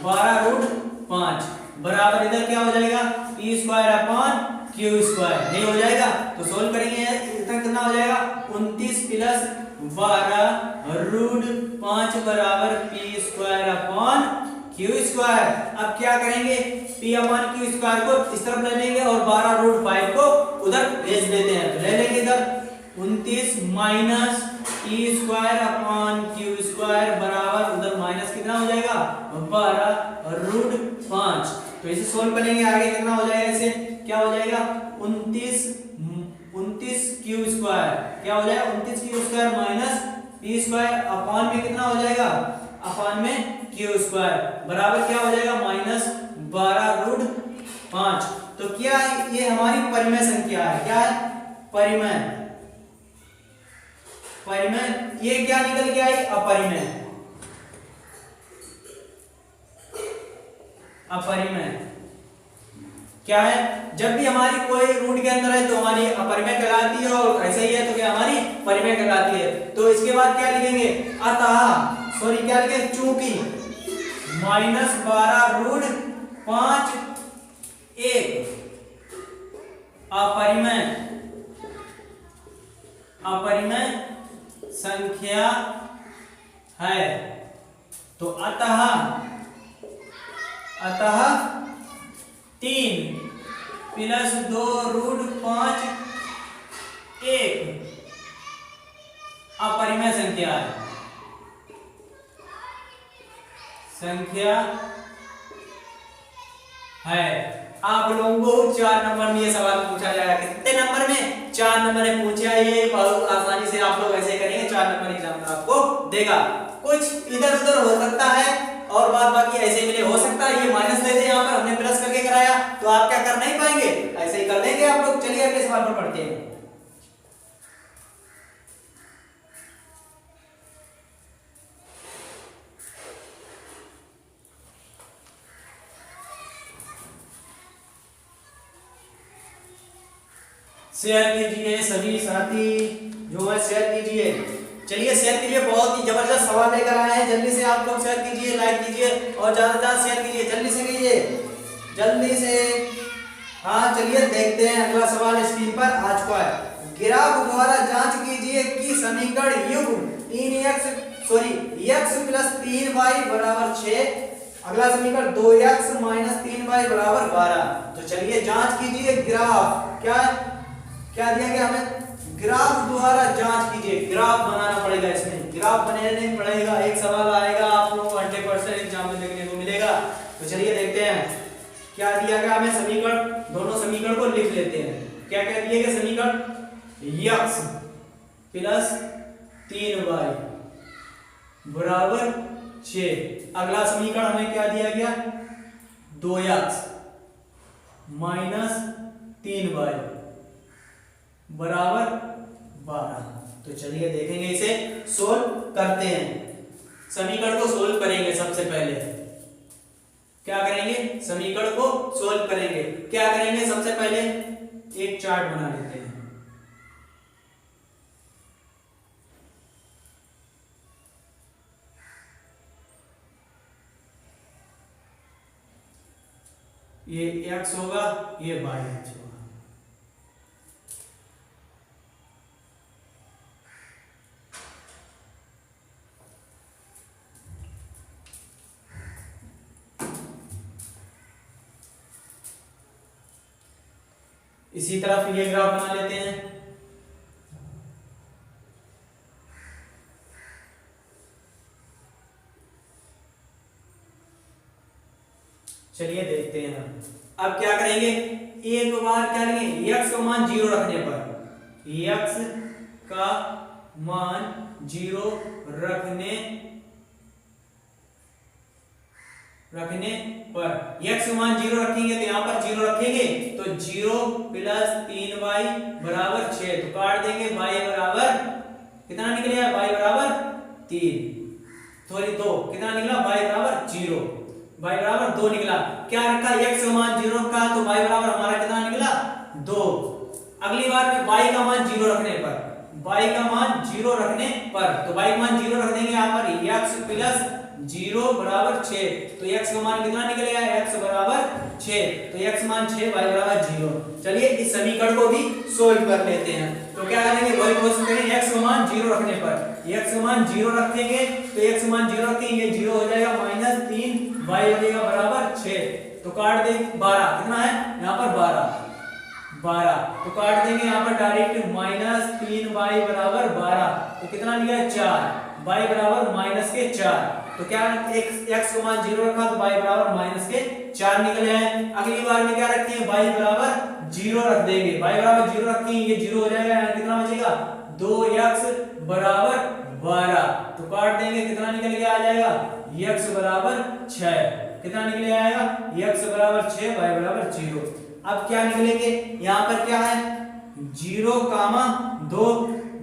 12√5 बराबर इधर क्या हो जाएगा p²/q² नहीं हो जाएगा। तो सोल्व करेंगे इधर कितना हो जाएगा 29 + 12√5 बराबर p²/q²। अब क्या करेंगे p/q² को इस तरफ ले लेंगे और 12√5 को उधर भेज देते हैं। तो ले लेंगे इधर 29 - p²/q² बराबर उधर माइनस कितना हो जाएगा 12√5। तो इसे सोल्व करेंगे आगे कितना हो जाएगा, इसे क्या हो जाएगा 29q² क्या हो जाएगा 29q² माइनस p² में कितना हो जाएगा अपान में q² बराबर क्या हो जाएगा -12√5। तो क्या ये हमारी परिमेय संख्या है, क्या है परिमेय ये क्या निकल के आई अपरिमेय क्या है, जब भी हमारी कोई रूट के अंदर है तो हमारी अपरिमेय कहलाती है और ऐसा ही है तो क्या हमारी परिमेय कहलाती है। तो इसके बाद क्या लिखेंगे क्या लिखेंगे चूंकि -12√5 एक अपरिमेय संख्या है। तो अतः 3 + 2√5 एक अपरिमेय संख्या है। आप लोगों को 4 नंबर में ये सवाल पूछा जाएगा, कितने नंबर में 4 नंबर में पूछा। ये बहुत आसानी से आप लोग ऐसे करेंगे 4 नंबर एग्जाम आपको देगा। कुछ इधर उधर हो सकता है और बाकी ऐसे मिले हो सकता है ये माइनस दे दे, यहाँ पर हमने प्लस करके कराया तो आप क्या कर नहीं पाएंगे, ऐसे ही कर देंगे आप लोग। चलिए अगले सवाल पर पढ़ते हैं। शेयर कीजिए सभी साथी जो है शेयर कीजिए। चलिए शेयर कीजिए, बहुत ही जबरदस्त सवाल लेकर आए हैं, जल्दी से आप लोग शेयर कीजिए, लाइक कीजिए और ज्यादा से ज्यादा शेयर कीजिए, जल्दी से कीजिए जल्दी से। हाँ चलिए देखते हैं अगला सवाल स्क्रीन पर आ चुका है। ग्राफ द्वारा जांच कीजिए कि समीकरण युग्म x + 3y = 6, अगला समीकरण 2x - 3y = 12। तो चलिए जांच कीजिए ग्राफ क्या दिया गया हमें, ग्राफ द्वारा जांच कीजिए। ग्राफ बनाना पड़ेगा, इसमें ग्राफ बनाने पड़ेगा। एक सवाल आएगा आप लोगों को 100% एग्जाम में देखने को मिलेगा। तो चलिए देखते हैं क्या दिया गया हमें समीकरण, दोनों समीकरण को लिख लेते हैं। क्या क्या दिए गए समीकरण x + 3y = 6, अगला समीकरण हमें क्या दिया गया 2x - 3y = 12। तो चलिए देखेंगे इसे सोल्व करते हैं। समीकरण को सोल्व करेंगे, सबसे पहले क्या करेंगे समीकरण को सोल्व करेंगे। क्या करेंगे सबसे पहले एक चार्ट बना लेते हैं। ये x होगा, ये y होगा। इसी तरफ ये ग्राफ बना लेते हैं। चलिए देखते हैं अब क्या करेंगे। एक बार क्या लेंगे x का मान 0 रखने पर, x का मान 0 रखने रखने पर x का मान 0 रखेंगे तो यहाँ पर 0 रखेंगे तो 0 प्लस 3y बराबर 6, तो काट देंगे y बराबर कितना निकलेगा, y बराबर 3 सॉरी 2, कितना निकला y बराबर 0, y बराबर 2 निकला। क्या रखा, x का मान 0 रखा तो y बराबर हमारा कितना निकला 2। अगली बार में y का मान 0 रखने पर, y का मान 0 रखने पर तो y का मान 0 रख देंगे यहाँ पर x प्लस 0 बराबर 6, तो x का मान कितना निकलेगा, x बराबर 6, तो x मान 6 y बराबर 0। चलिए इस समीकरण को भी सोल्व कर लेते हैं। तो क्या करेंगे, वही प्रोसेस करेंगे, x का मान 0 रखने पर x का मान 0 रखेंगे तो x का मान 0 रखेंगे 0 हो जाएगा माइनस 3 y हो जाएगा बराबर 6, तो काट देंगे 12, कितना है यहाँ पर 12, तो काट देंगे यहाँ पर डायरेक्ट माइनस 3y बराबर 12, तो कितना निकला 4, y बराबर माइनस के 4, तो क्या x का मान 0 रखा तो y बराबर माइनस के 4 निकले हैं। अगली बार में क्या रखते हैं, y बराबर 0 रख देंगे, y बराबर 0 रखेंगे ये 0 हो जाएगा, कितना बचेगा 2x बराबर 12, तो काट देंगे कितना निकल के आ जाएगा x बराबर 6, कितना निकल आएगा x बराबर 6 y बराबर 0। अब क्या निकलेंगे, यहाँ पर क्या है 0, 2,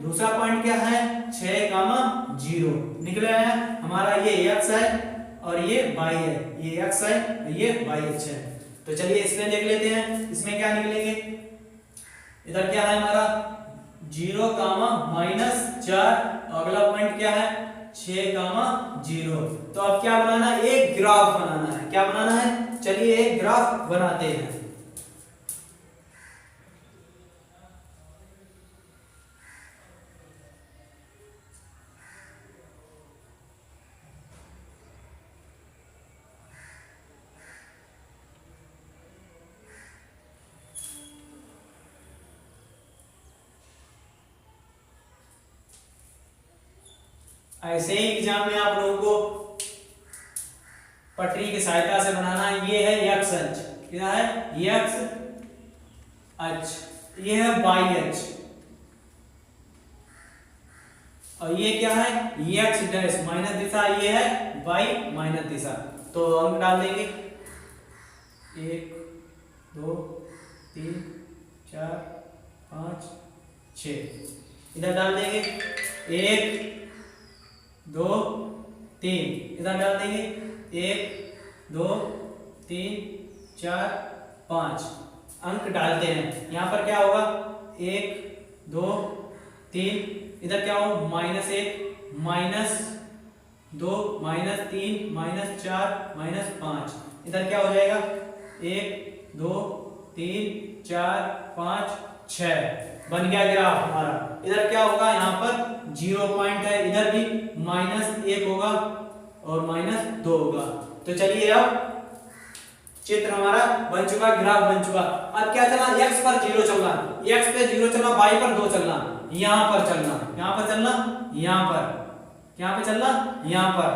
दूसरा पॉइंट क्या है 6, 0 निकला है हमारा, ये x है और ये y है, ये x है और ये y है। तो चलिए इसमें देख लेते हैं, इसमें क्या निकलेंगे, इधर क्या है हमारा 0, -4, अगला पॉइंट क्या है 6, 0। तो अब क्या बनाना है, एक ग्राफ बनाना है, क्या बनाना है, चलिए एक ग्राफ बनाते हैं। ऐसे ही एग्जाम में आप लोगों को पटरी की सहायता से बनाना है। ये है x अक्ष, क्या है x अक्ष, ये है y अक्ष और ये क्या है x डैश माइनस दिशा, ये है y माइनस दिशा। तो हम डाल देंगे 1, 2, 3, 4, 5, 6, इधर डाल देंगे 1, 2, 3, इधर डाल देंगे 1, 2, 3, 4, 5 अंक डालते हैं। यहाँ पर क्या होगा 1, 2, 3, इधर क्या होगा -1, -2, -3, -4, -5, इधर क्या हो जाएगा 1, 2, 3, 4, 5, 6 बन गया ग्राफ हमारा। इधर क्या होगा, यहाँ पर 0 पॉइंट है, इधर भी -1 होगा और -2 होगा। तो चलिए अब चित्र हमारा बन चुका, ग्राफ बन चुका। अब क्या चलना, x पर 0 चलना, x पे 0 चलना, y पर 2 चलना, यहाँ पर चलना, यहाँ पर चलना, यहाँ पे चलना, यहाँ पर।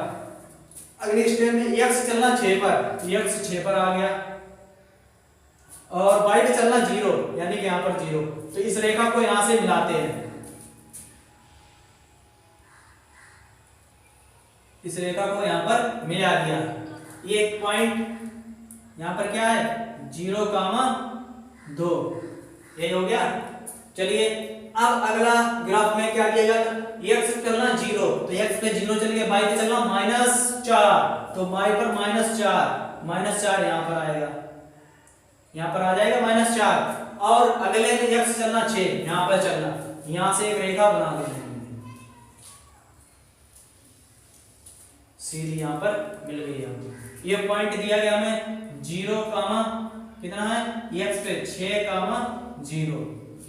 अगली स्टेप में x चलना 6 पर, x 6 पर आ गया और y पे चलना 0, यानी कि यहाँ पर 0। तो इस रेखा को यहाँ से मिलाते हैं, इस रेखा को यहाँ पर मिला दिया। ये एक पॉइंट यहाँ पर क्या है 0, 2, ये हो गया। चलिए अब अगला ग्राफ में क्या किया जाएगा, x चलना 0, तो x पे 0 चल गया, y पे चलना -4, तो y पर -4 यहाँ पर आएगा, यहाँ पर आ जाएगा -4। और अगले में x चलना 6, यहाँ पर चलना, यहाँ से एक रेखा बना देंगे, सीधी यहाँ पर मिल गई हमें। ये पॉइंट दिया गया हमें 0, कितना है x पे 6, 0,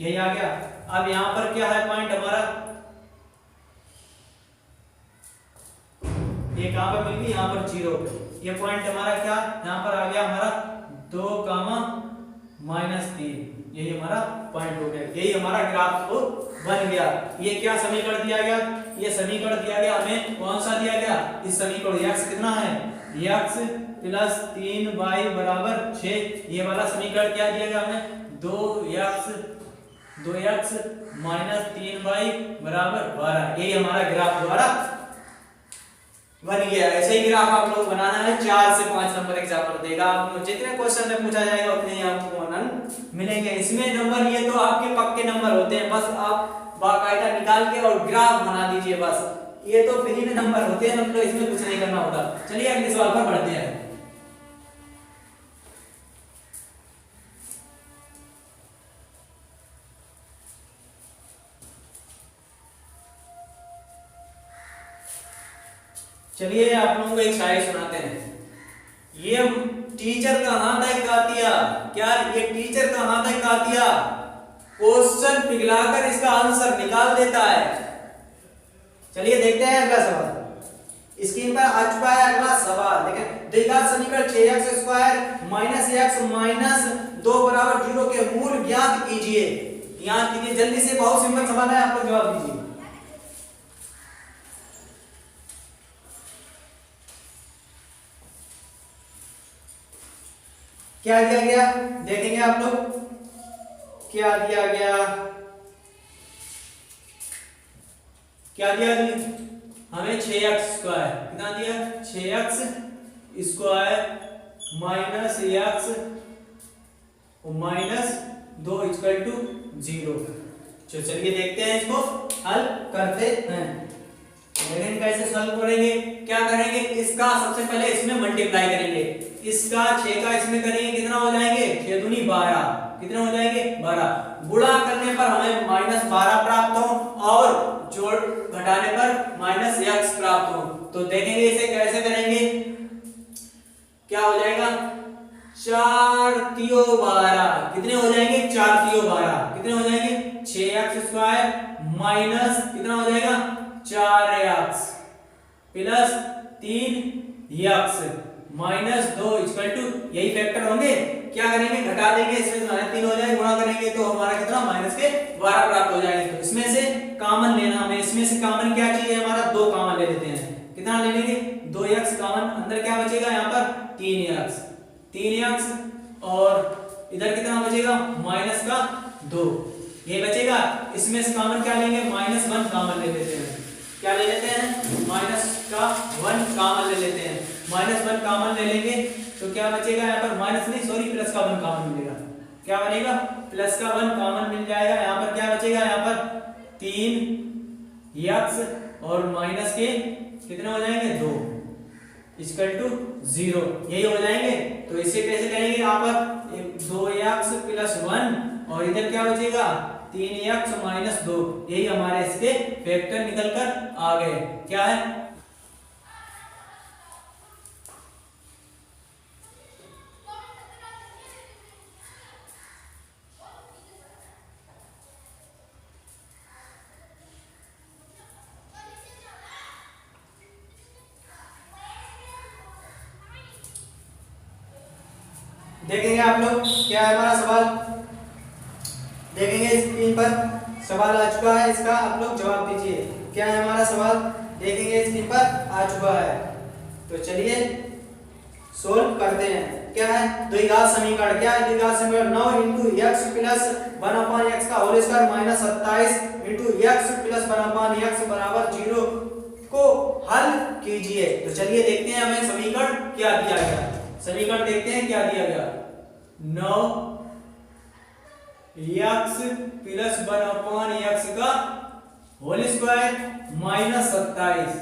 यही आ गया। अब यहाँ पर क्या है पॉइंट हमारा, ये कहाँ पर मिल गई, यहाँ पर 0 पे। ये पॉइंट हमारा क्या यहाँ पर आ गया हमारा 2, -3, यही हमारा पॉइंट हो गया, यही हमारा ग्राफ बन गया। ये क्या समीकरण दिया गया, ये समीकरण दिया गया हमें, कौन सा दिया गया, इस समीकरण x कितना है x प्लस 3y बराबर 6, ये वाला समीकरण क्या दिया गया हमें 2x -3y बराबर 12, यही हमारा ग्राफ द्वारा बन गया। ऐसे ही ग्राफ आप लोग बनाना है, 4 से 5 नंबर एग्जाम्पल देगा आपको, जितने क्वेश्चन में पूछा जाएगा उतने ही आपको आनंद मिलेंगे। इसमें नंबर ये तो आपके पक्के नंबर होते हैं, बस आप बाकायदा निकाल के और ग्राफ बना दीजिए बस, ये तो फ्री में नंबर होते हैं, मतलब इसमें कुछ नहीं करना होता। चलिए अगले सवाल पर बढ़ते हैं। चलिए आप लोगों को एक शायरी सुनाते हैं। ये टीचर कहाँ तक गातिया, क्या ये टीचर कहाँ तक गातिया, क्वेश्चन पिघलाकर इसका आंसर निकाल देता है। चलिए देखते हैं अगला सवाल। स्क्रीन पर आ चुका है अगला सवाल, देखें द्विघात समीकरण 6x² माइनस x माइनस 2 बराबर 0 के मूल ज्ञात कीजिए। ज्ञात कीजिए, जल्दी से, बहुत सिंपल सवाल है, आप लोग जवाब दीजिए। क्या दिया गया देखेंगे आप लोग, क्या दिया गया, क्या दिया हमें 6x² कितना दिया, 6x² minus x minus 2 equal to 0। चलिए देखते हैं, इसको हल करते हैं। लेकिन कैसे सॉल्व करेंगे, क्या करेंगे, इसका सबसे पहले इसमें मल्टीप्लाई करेंगे, इसका 6 का इसमें करेंगे, कितना हो जाएंगे, 6 दूनी 12, कितने हो जाएंगे 12। गुणा करने पर हमें -12 प्राप्त हो और जोड़ घटाने पर -x प्राप्त हो। तो देखेंगे इसे कैसे करेंगे, क्या हो जाएगा, 4 तियो 12, कितने हो जाएंगे, 4 तियो 12, कितने हो जाएंगे, 6x² माइनस कितना हो जाएगा 4x plus 3x minus 2 equal to, यही फैक्टर होंगे। क्या करेंगे, घटा देंगे, इसमें -3 हो जाएगा, गुणा करेंगे तो हमारा कितना -12 प्राप्त हो जाएगा। तो इसमें से कॉमन लेना, हमें इसमें से कॉमन क्या चाहिए, हमारा 2 कॉमन ले लेते हैं। कितना ले लेंगे, 2x कॉमन, अंदर क्या बचेगा, यहाँ पर 3x और इधर कितना बचेगा -2, ये बचेगा। इसमें से कॉमन क्या लेंगे, -1 कॉमन ले लेते हैं। क्या ले लेते हैं, -1 कॉमन ले लेते हैं। -1 कॉमन ले लेंगे तो क्या बचेगा, यहाँ पर माइनस नहीं सॉरी प्लस का 1 कॉमन मिलेगा, क्या बनेगा, प्लस का 1 कॉमन मिल जाएगा। यहाँ पर क्या बचेगा, यहाँ पर 3x और माइनस के कितने हो जाएंगे 2 इक्वल टू 0, यही हो जाएंगे। तो इसे कैसे करेंगे, यहाँ पर 2x प्लस 1 और इधर क्या बचेगा 3x माइनस 2, यही हमारे इसके फैक्टर निकल कर आ गए। क्या है, देखेंगे आप लोग, क्या है हमारा सवाल, देखेंगे स्क्रीन पर सवाल आ चुका है, इसका आप लोग जवाब दीजिए। क्या है हमारा सवाल, देखेंगे स्क्रीन पर आ चुका है। तो चलिए सोल्व करते हैं। क्या है, द्विघात समीकरण, क्या है द्विघात समीकरण, 9 × x प्लस 1/x का whole square minus 27 × x plus 1/x बराबर 0 को हल कीजिए। तो चलिए देखते हैं हमें समीकरण क्या दिया गया, समीकरण देखते हैं क्या दिया गया, 9x प्लस 1/x का होल स्क्वायर माइनस 27,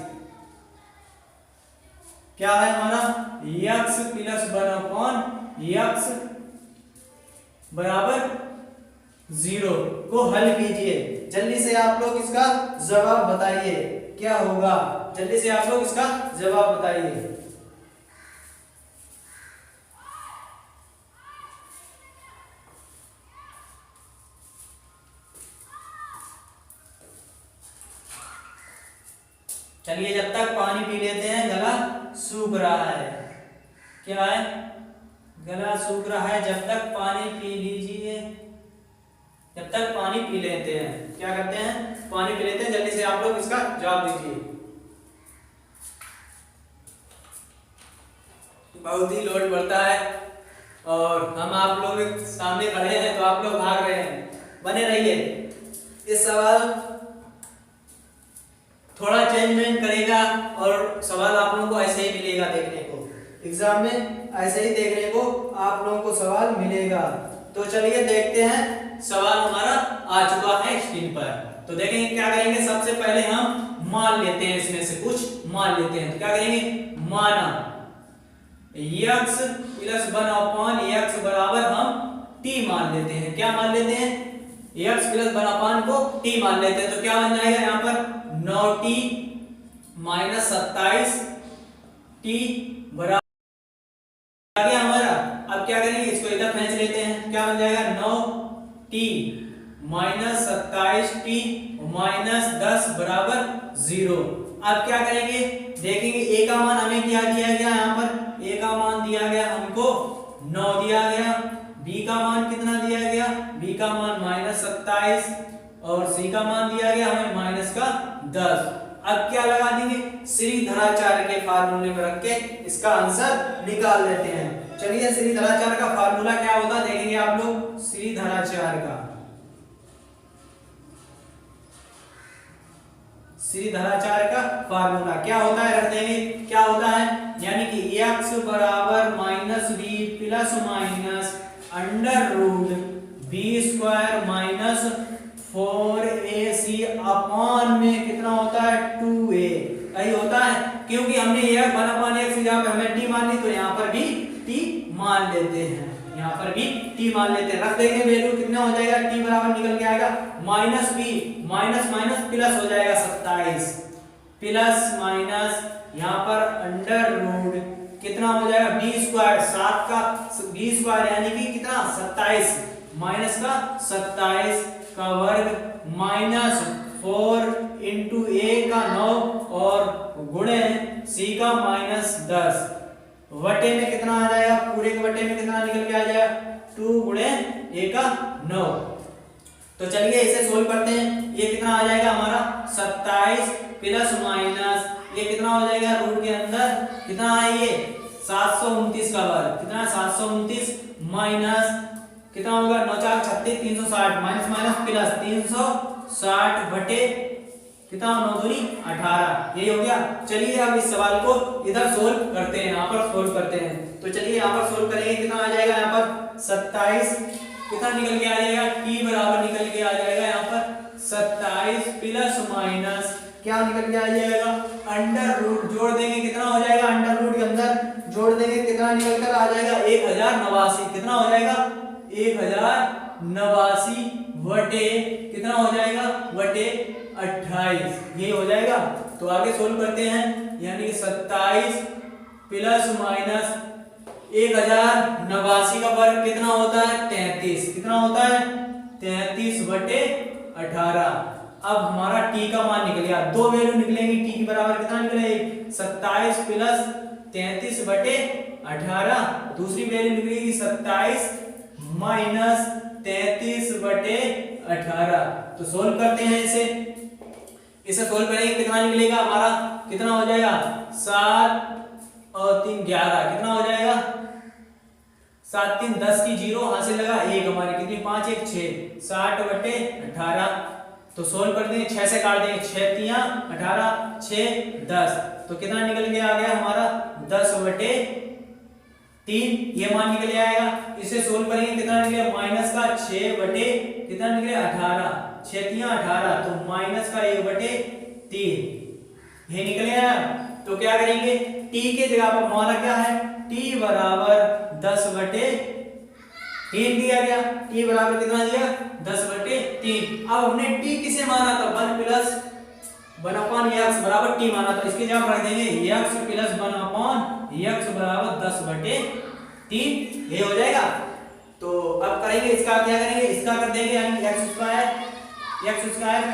क्या है हमारा x प्लस 1/x बराबर 0 को हल कीजिए। जल्दी से आप लोग इसका जवाब बताइए, क्या होगा, जल्दी से आप लोग इसका जवाब बताइए। चलिए जब तक पानी पी लेते हैं, गला सूख रहा है, क्या है, गला सूख रहा है, जब तक पानी पी लीजिए, जब तक पानी पी लेते हैं, क्या करते हैं, पानी पी लेते हैं। जल्दी से आप लोग इसका जवाब दीजिए। बहुत ही लोड बढ़ता है और हम आप लोग सामने खड़े हैं तो आप लोग भाग रहे हैं, बने रहिए। इस सवाल थोड़ा चेंजमेंट करेगा और सवाल आप लोगों को ऐसे ही मिलेगा देखने को, एग्जाम में ऐसे ही देखने को आप लोगों को सवाल मिलेगा। तो चलिए देखते हैं, सवाल हमारा आ चुका है स्क्रीन पर। तो देखेंगे क्या करेंगे, सबसे पहले हम मान लेते हैं, इसमें से कुछ मान लेते हैं। तो क्या करेंगे, माना x प्लस 1/x बराबर हम t मान लेते हैं। क्या मान लेते हैं, x प्लस 1/, को t मान लेते हैं। तो क्या बन जाएगा यहाँ पर 9t माइनस 27t बराबर आ गया हमारा। अब क्या करेंगे, इसको इधर खींच लेते हैं। क्या बन जाएगा 9t माइनस 27t माइनस 10 बराबर 0। अब क्या करेंगे, देखेंगे a का मान हमें क्या दिया गया, यहाँ पर a का मान दिया गया हमको 9 दिया गया, b का मान कितना दिया गया, b का मान माइनस 27 और c का मान दिया गया हमें माइनस का 10। अब क्या लगा देंगे, श्रीधराचार्य के फार्मूले में रख के इसका आंसर निकाल लेते हैं। चलिए श्रीधराचार्य का फार्मूला क्या होगा देखेंगे आप लोग। श्रीधराचार्य का फार्मूला क्या होता है, रख देंगे क्या होता है, यानी कि x बराबर minus b plus minus under root b square minus 4ac upon में कितना होता है 2a, यही होता है। क्योंकि हमने ये 1/x जहाँ पे हमें t मान ली, तो यहाँ पर भी t मान लेते हैं, यहाँ पर भी t मान लेते हैं। रख देंगे वैल्यू कितना हो जाएगा, t बराबर निकल के आएगा minus b minus minus plus हो जाएगा 27 प्लस माइनस यहाँ पर अंडर रूट कितना हो जाएगा b स्क्वायर, 7 का b स्क्वायर यानी कि कितना 27 माइनस का 27 का वर्ग माइनस 4 इंटू a का 9 और गुणे c का माइनस 10 वटे में कितना आ जाएगा, पूरे के वटे में कितना निकल के आ जाएगा 2 गुणे a का 9। तो चलिए इसे सोल्व करते हैं। ये कितना आ जाएगा हमारा 27 प्लस माइनस ये कितना हो जाएगा, रूट के अंदर कितना है ये 729 का वर्ग, कितना 729 माइनस कितना होगा 9 4 36 360 माइनस माइनस प्लस 360 बटे कितना 9 दूनी 18, यही हो गया। चलिए अब इस सवाल को इधर सोल्व करते हैं, यहाँ पर सोल्व करते हैं। तो चलिए यहाँ पर सोल्व करेंगे, कितना आ जाएगा यहाँ पर 27 कितना निकल के आ जाएगा, t बराबर निकल के आ जाएगा यहाँ पर 27 प्लस माइनस क्या निकल के आ जाएगा अंडर रूट, जोड़ देंगे कितना हो जाएगा, अंडर रूट के अंदर जोड़ देंगे कितना निकल कर आ जाएगा 1089, कितना हो जाएगा 1089 वटे कितना हो जाएगा वटे 28, ये हो जाएगा। तो आगे सोल्व करते हैं, यानी कि 27 प्लस माइनस 1089 का वर्ग कितना होता है 33, कितना होता है 33 बटे 18। अब हमारा t का मान निकल गया, दो वैल्यू निकलेंगी, t के बराबर कितना निकलेगी 27 प्लस 33 बटे 18, दूसरी वैल्यू निकलेगी 27 माइनस 33 बटे 18। तो सोल्व करते हैं इसे सोल्व करेंगे कितना निकलेगा हमारा, कितना हो जाएगा 7 और 3 11, कितना हो जाएगा 7 3 10 की 0 हासिल लगा 1 हमारी कितनी 5 1 6 60 बटे 18। तो सोल्व कर देंगे, 6 से काट देंगे, 6 3 18 6 10, तो कितना निकल के आ गया हमारा 10 बटे 3, ये मान निकल आएगा। इसे सोल्व करेंगे कितना निकलेगा माइनस का 6 बटे कितना निकले 18, 6 3 18, तो माइनस का 1 बटे 3 ये निकल आया। तो क्या करेंगे, t के जगह पर हमारा क्या है t बराबर 10 बटे 3 दिया गया, t बराबर कितना दिया 10 बटे 3। अब हमने t किसे माना था 1 प्लस 1/x बराबर t माना था, इसके जगह रख देंगे x प्लस 1/x बराबर 10 बटे 3, ये हो जाएगा। तो अब करेंगे इसका, क्या करेंगे इसका कर देंगे, यानी x स्क्वायर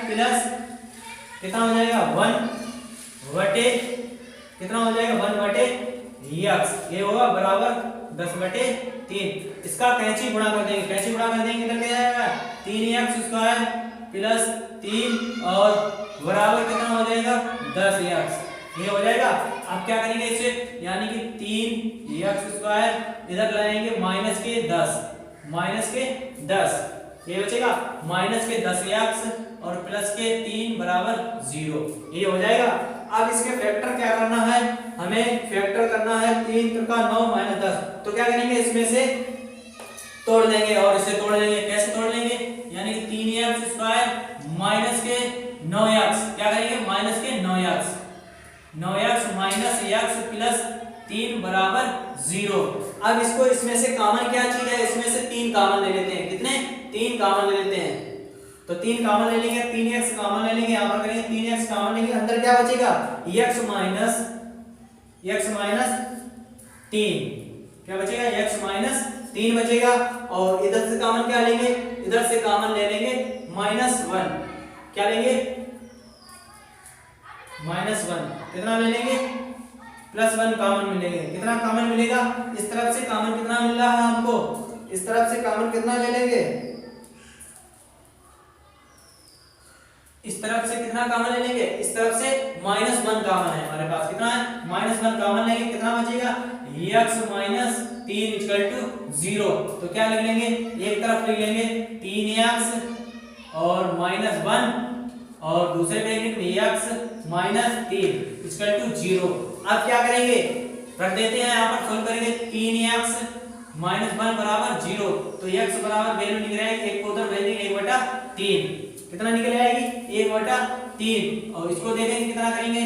प्लस कितना हो जाएगा 1 बटे कितना हो जाएगा 1 बटे x, ये होगा बराबर 10 बटे 3। इसका कैंची गुणा कर देंगे, कैंची गुणा कर देंगे कितना क्या आएगा 3x स्क्वायर प्लस 3 और बराबर कितना हो जाएगा 10x, ये हो जाएगा। अब क्या करेंगे इसे, यानी कि 3x स्क्वायर इधर लाएंगे माइनस के 10 ये बचेगा माइनस के 10x और प्लस के 3 बराबर 0, ये हो जाएगा। अब इसके फैक्टर क्या करना है, हमें फैक्टर करना है 3 त्रिका 9 माइनस 10। तो क्या करेंगे, इसमें से तोड़ लेंगे और इसे तोड़ लेंगे। कैसे तोड़ लेंगे, यानी कि 3x स्क्वायर माइनस के 9x, क्या करेंगे माइनस के 9x माइनस x प्लस 3 बराबर 0। अब इसको इसमें से कॉमन क्या चीज है, इसमें से 3 कॉमन ले लेते हैं। कितने, 3 कॉमन ले लेते हैं। तो 3 कॉमन ले लेंगे, 3x कॉमन ले लेंगे, यहां पर करेंगे 3x कॉमन लेंगे, अंदर क्या बचेगा x माइनस 3, क्या बचेगा x माइनस 3 बचेगा। और इधर से कॉमन क्या लेंगे, इधर से कॉमन ले लेंगे -1, क्या लेंगे -1, कितना ले लेंगे +1 कॉमन मिलेंगे। कितना कॉमन मिलेगा, इस तरफ से कॉमन कितना मिल रहा है हमको, इस तरफ से कॉमन कितना ले लेंगे, इस तरफ से कितना कॉमन ले लेंगे, इस तरफ से -1 कॉमन है हमारे पास। कितना है, -1 कॉमन लेंगे, कितना बचेगा x माइनस 3 0। तो क्या लिख लेंगे, एक तरफ लिख लेंगे 3x और -1 और दूसरे ब्रैकेट में x माइनस 3 0। अब क्या करेंगे, रख देते हैं यहाँ पर, सोल्व करेंगे 3x माइनस 1 बराबर 0। तो x बराबर वैल्यू निकल आएगी, एक को उधर भेज देंगे 1/3, कितना निकल आएगी 1/3। और इसको देखेंगे कितना करेंगे,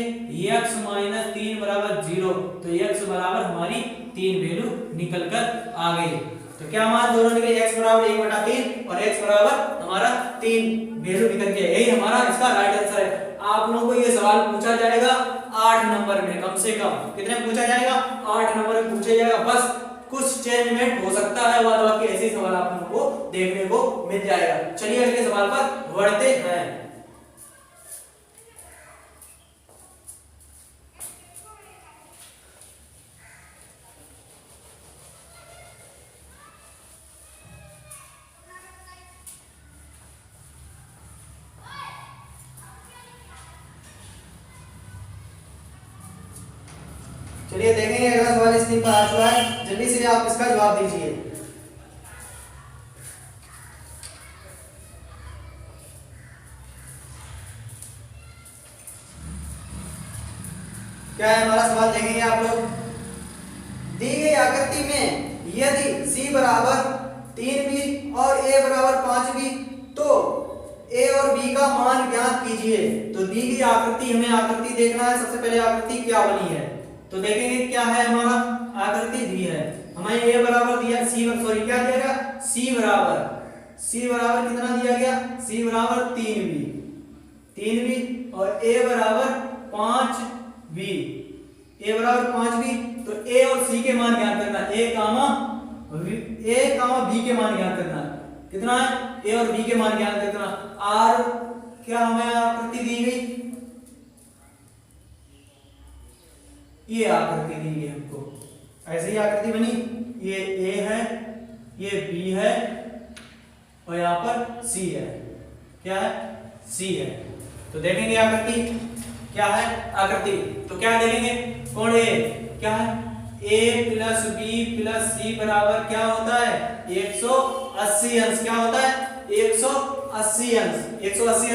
x माइनस 3 बराबर 0। तो x बराबर हमारी 3 वैल्यू निकल कर आ गई। तो क्या मान दोनों निकले, x बराबर 1/3 और x बराबर हमारा 3 वैल्यू निकल के, यही हमारा इसका राइट आंसर है। आप लोगों को ये सवाल पूछा जाएगा 8 नंबर में, कम से कम कितने पूछा जाएगा, 8 नंबर में पूछा जाएगा। बस कुछ चेंजमेंट हो सकता है, बाद बाकी ऐसे सवाल आप लोगों को देखने को मिल जाएगा। चलिए अगले सवाल पर बढ़ते हैं। चलिए देखेंगे अगला सवाल स्क्रीन पर आ चुका है, जल्दी से आप इसका जवाब दीजिए। क्या है हमारा सवाल, देखेंगे आप लोग। दी गई आकृति में यदि c बराबर 3b और a बराबर 5b, तो a और b का मान ज्ञात कीजिए। तो दी गई आकृति, हमें आकृति देखना है। सबसे पहले आकृति क्या बनी है, तो देखेंगे क्या है हमारा, आकृति दी है हमें, a बराबर दिया, क्या दिया गया, c बराबर कितना दिया गया, c बराबर 3b और a बराबर 5b, तो a और c के मान ज्ञात करना, a b के मान ज्ञात करना। कितना है, a और b के मान ज्ञात करना। r क्या हमें आकृति दी गई, ये आकृति दी गई हमको, ऐसे ही आकृति बनी, ये a है, ये b है और यहाँ पर c है, क्या है, c है। तो देखेंगे आकृति क्या है, आकृति तो क्या देखेंगे, कोण a क्या है, a plus b plus c बराबर क्या होता है 180 अंश, क्या होता है 180 अंश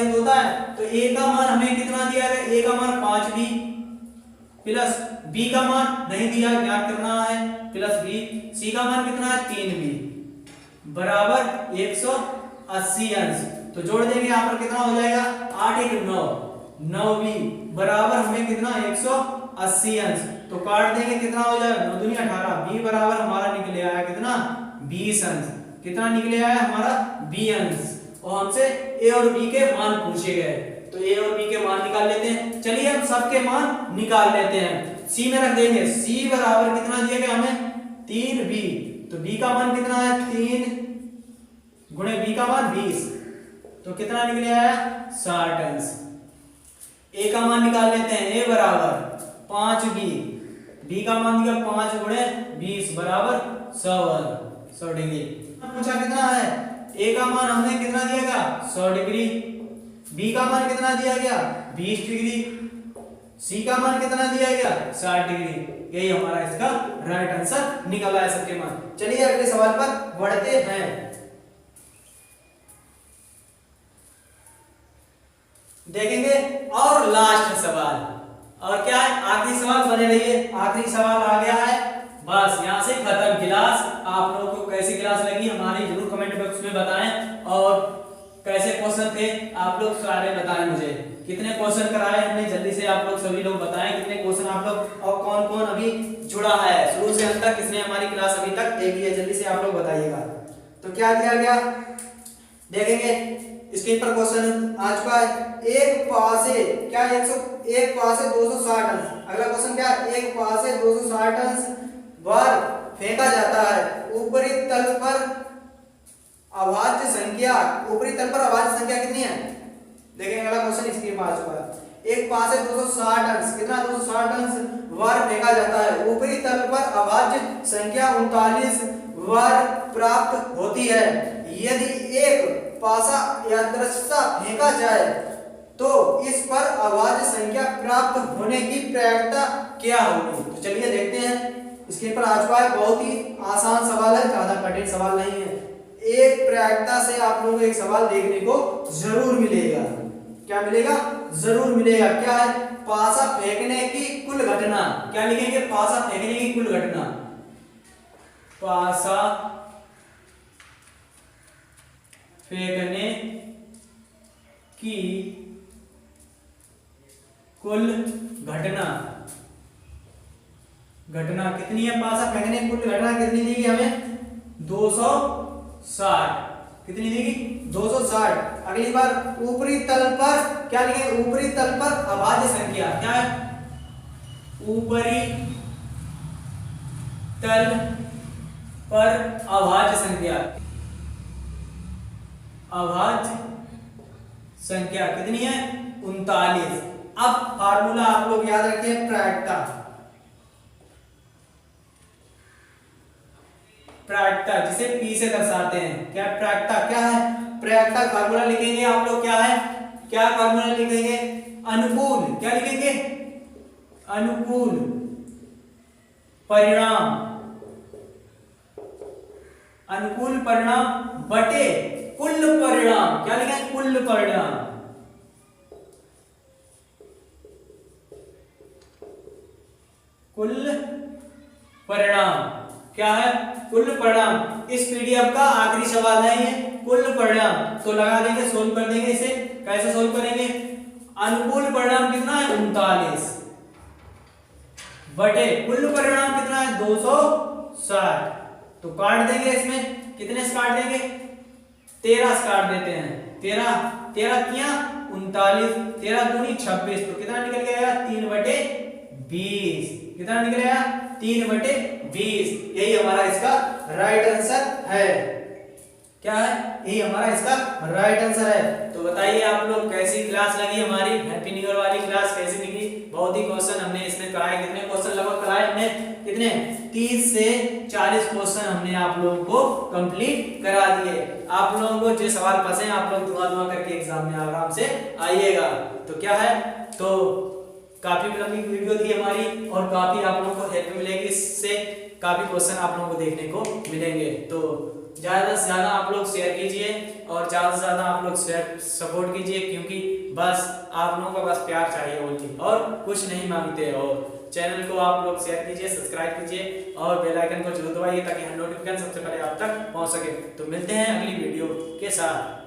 होता है। तो a का मान हमें कितना दिया गया, a का मान 5b प्लस b का मान नहीं दिया, ज्ञात करना है, प्लस b, c का मान कितना है 3b बराबर 180 अंश। तो जोड़ देंगे यहाँ पर कितना हो जाएगा, 8 1 9, 9b बराबर हमें कितना 180 अंश। तो काट देंगे कितना हो जाएगा, 9 दूनी 18, b बराबर हमारा निकले आया कितना 20 अंश। कितना निकले आया हमारा 20 अंश। और हमसे a और b के मान पूछे गए, तो a और b के मान निकाल लेते हैं। चलिए हम सबके मान निकाल लेते हैं। c में रख देंगे, c बराबर कितना दिया गया हमें 3b, तो b का मान कितना है 3 गुणे b का मान 20, तो कितना निकले आया 60 अंश। a का मान निकाल लेते हैं, a बराबर 5b, b का मान दिया 5 गुणे 20 बराबर 100 डिग्री। पूछा कितना है, a का मान हमने कितना दिया गया 100 डिग्री, b का मान कितना दिया गया 20 डिग्री, c का मान कितना दिया गया 60 डिग्री। यही हमारा इसका राइट आंसर निकला है सबके मान। चलिए अगले सवाल पर बढ़ते हैं। देखेंगे और लास्ट सवाल, और क्या है, आखिरी सवाल, बने रहिए, आखिरी सवाल आ गया है, बस यहाँ से खत्म क्लास। आप लोगों को कैसी क्लास लगी हमारी जरूर कमेंट बॉक्स में बताएं, और कैसे क्वेश्चन थे आप लोग सारे बताएं मुझे, कितने क्वेश्चन कराए हमने, जल्दी से आप लोग सभी लोग बताएं कितने क्वेश्चन आप लोग, और कौन कौन अभी जुड़ा है शुरू से अंत तक, किसने हमारी क्लास अभी तक देखी है, जल्दी से आप लोग बताइएगा। तो क्या दिया गया देखेंगे, स्क्रीन पर क्वेश्चन आ चुका है, एक पाव से क्या 101 पाव से 260 अंश। अगला क्वेश्चन क्या है, एक पाव से 260 अंश बार फेंका जाता है, ऊपरी तल पर अभाज्य संख्या, ऊपरी तल पर अभाज्य संख्या कितनी है, देखेंगे अगला क्वेश्चन स्क्रीन पर आ चुका है। एक पाव से 260 अंश, कितना 260 अंश बार फेंका जाता है, ऊपरी तल पर अभाज्य संख्या 39 बार प्राप्त होती है। यदि एक पासा या दृश्यता फेंका जाए तो इस पर अभाज्य संख्या प्राप्त होने की प्रायिकता क्या होगी। तो चलिए देखते हैं, स्क्रीन पर आ चुका है, बहुत ही आसान सवाल है, ज्यादा कठिन सवाल नहीं है। एक प्रायिकता से आप लोगों को एक सवाल देखने को जरूर मिलेगा, क्या मिलेगा, जरूर मिलेगा, क्या है, पासा फेंकने की कुल घटना, क्या लिखेंगे, पासा फेंकने की कुल घटना, पासा फेंकने की कुल घटना, घटना कितनी है, पासा फेंकने की कुल घटना कितनी दी गई हमें, 260, कितनी दी गई, 260। अगली बार ऊपरी तल पर क्या लिखेंगे, ऊपरी तल पर अभाज्य संख्या, क्या है, ऊपरी तल पर अभाज्य संख्या, अभाज्य संख्या कितनी है, 39। अब फार्मूला आप लोग याद रखिए, प्रायिकता, प्रायिकता जिसे P से दर्शाते हैं, क्या प्रायिकता, क्या है, प्रायिकता फार्मूला लिखेंगे आप लोग, क्या है, क्या फार्मूला लिखेंगे, अनुकूल, क्या लिखेंगे, अनुकूल परिणाम, अनुकूल परिणाम बटे कुल परिणाम, क्या लिखेंगे, कुल परिणाम, कुल परिणाम, क्या है, कुल परिणाम। इस पीडीएफ का आखिरी सवाल है ये, कुल परिणाम, तो लगा देंगे, सोल्व कर देंगे इसे, कैसे सोल्व करेंगे, अनुकूल परिणाम कितना है, 39 बटे कुल परिणाम कितना है, 260, तो काट देंगे, इसमें कितने से काट देंगे, 13 से काट देते हैं, 13 13 क्या 39, 13 दूनी 26, तो कितना निकल गया, 3/20, कितना निकल गया, 3/20। यही हमारा इसका राइट आंसर है, क्या है, यही हमारा इसका राइट आंसर है। तो बताइए आप लोग कैसी क्लास लगी हमारी हैप्पी न्यू ईयर वाली क्लास, कैसी लगी, बहुत ही क्वेश्चन हमने इसमें कराए, कितने क्वेश्चन लगभग कराए हमने, कितने 30 से 40 क्वेश्चन हमने आप लोगों को कंप्लीट करा दिए। आप लोगों को जो सवाल फंसे आप लोग धुआं करके एग्जाम में आराम से आइएगा। तो क्या है, तो काफी लंबी वीडियो थी हमारी, और काफी आप लोगों को हेल्प मिलेगी, इससे काफी क्वेश्चन आप लोगों को देखने को मिलेंगे। तो ज्यादा से ज्यादा आप लोग शेयर कीजिए, और ज्यादा से ज्यादा आप लोग शेयर सपोर्ट कीजिए, क्योंकि बस आप लोगों को बस प्यार चाहिए होती, और कुछ नहीं मांगते। और चैनल को आप लोग शेयर कीजिए, सब्सक्राइब कीजिए, और बेल आइकन को जरूर दबाइए, ताकि हर नोटिफिकेशन सबसे पहले आप तक पहुंच सके। तो मिलते हैं अगली वीडियो के साथ।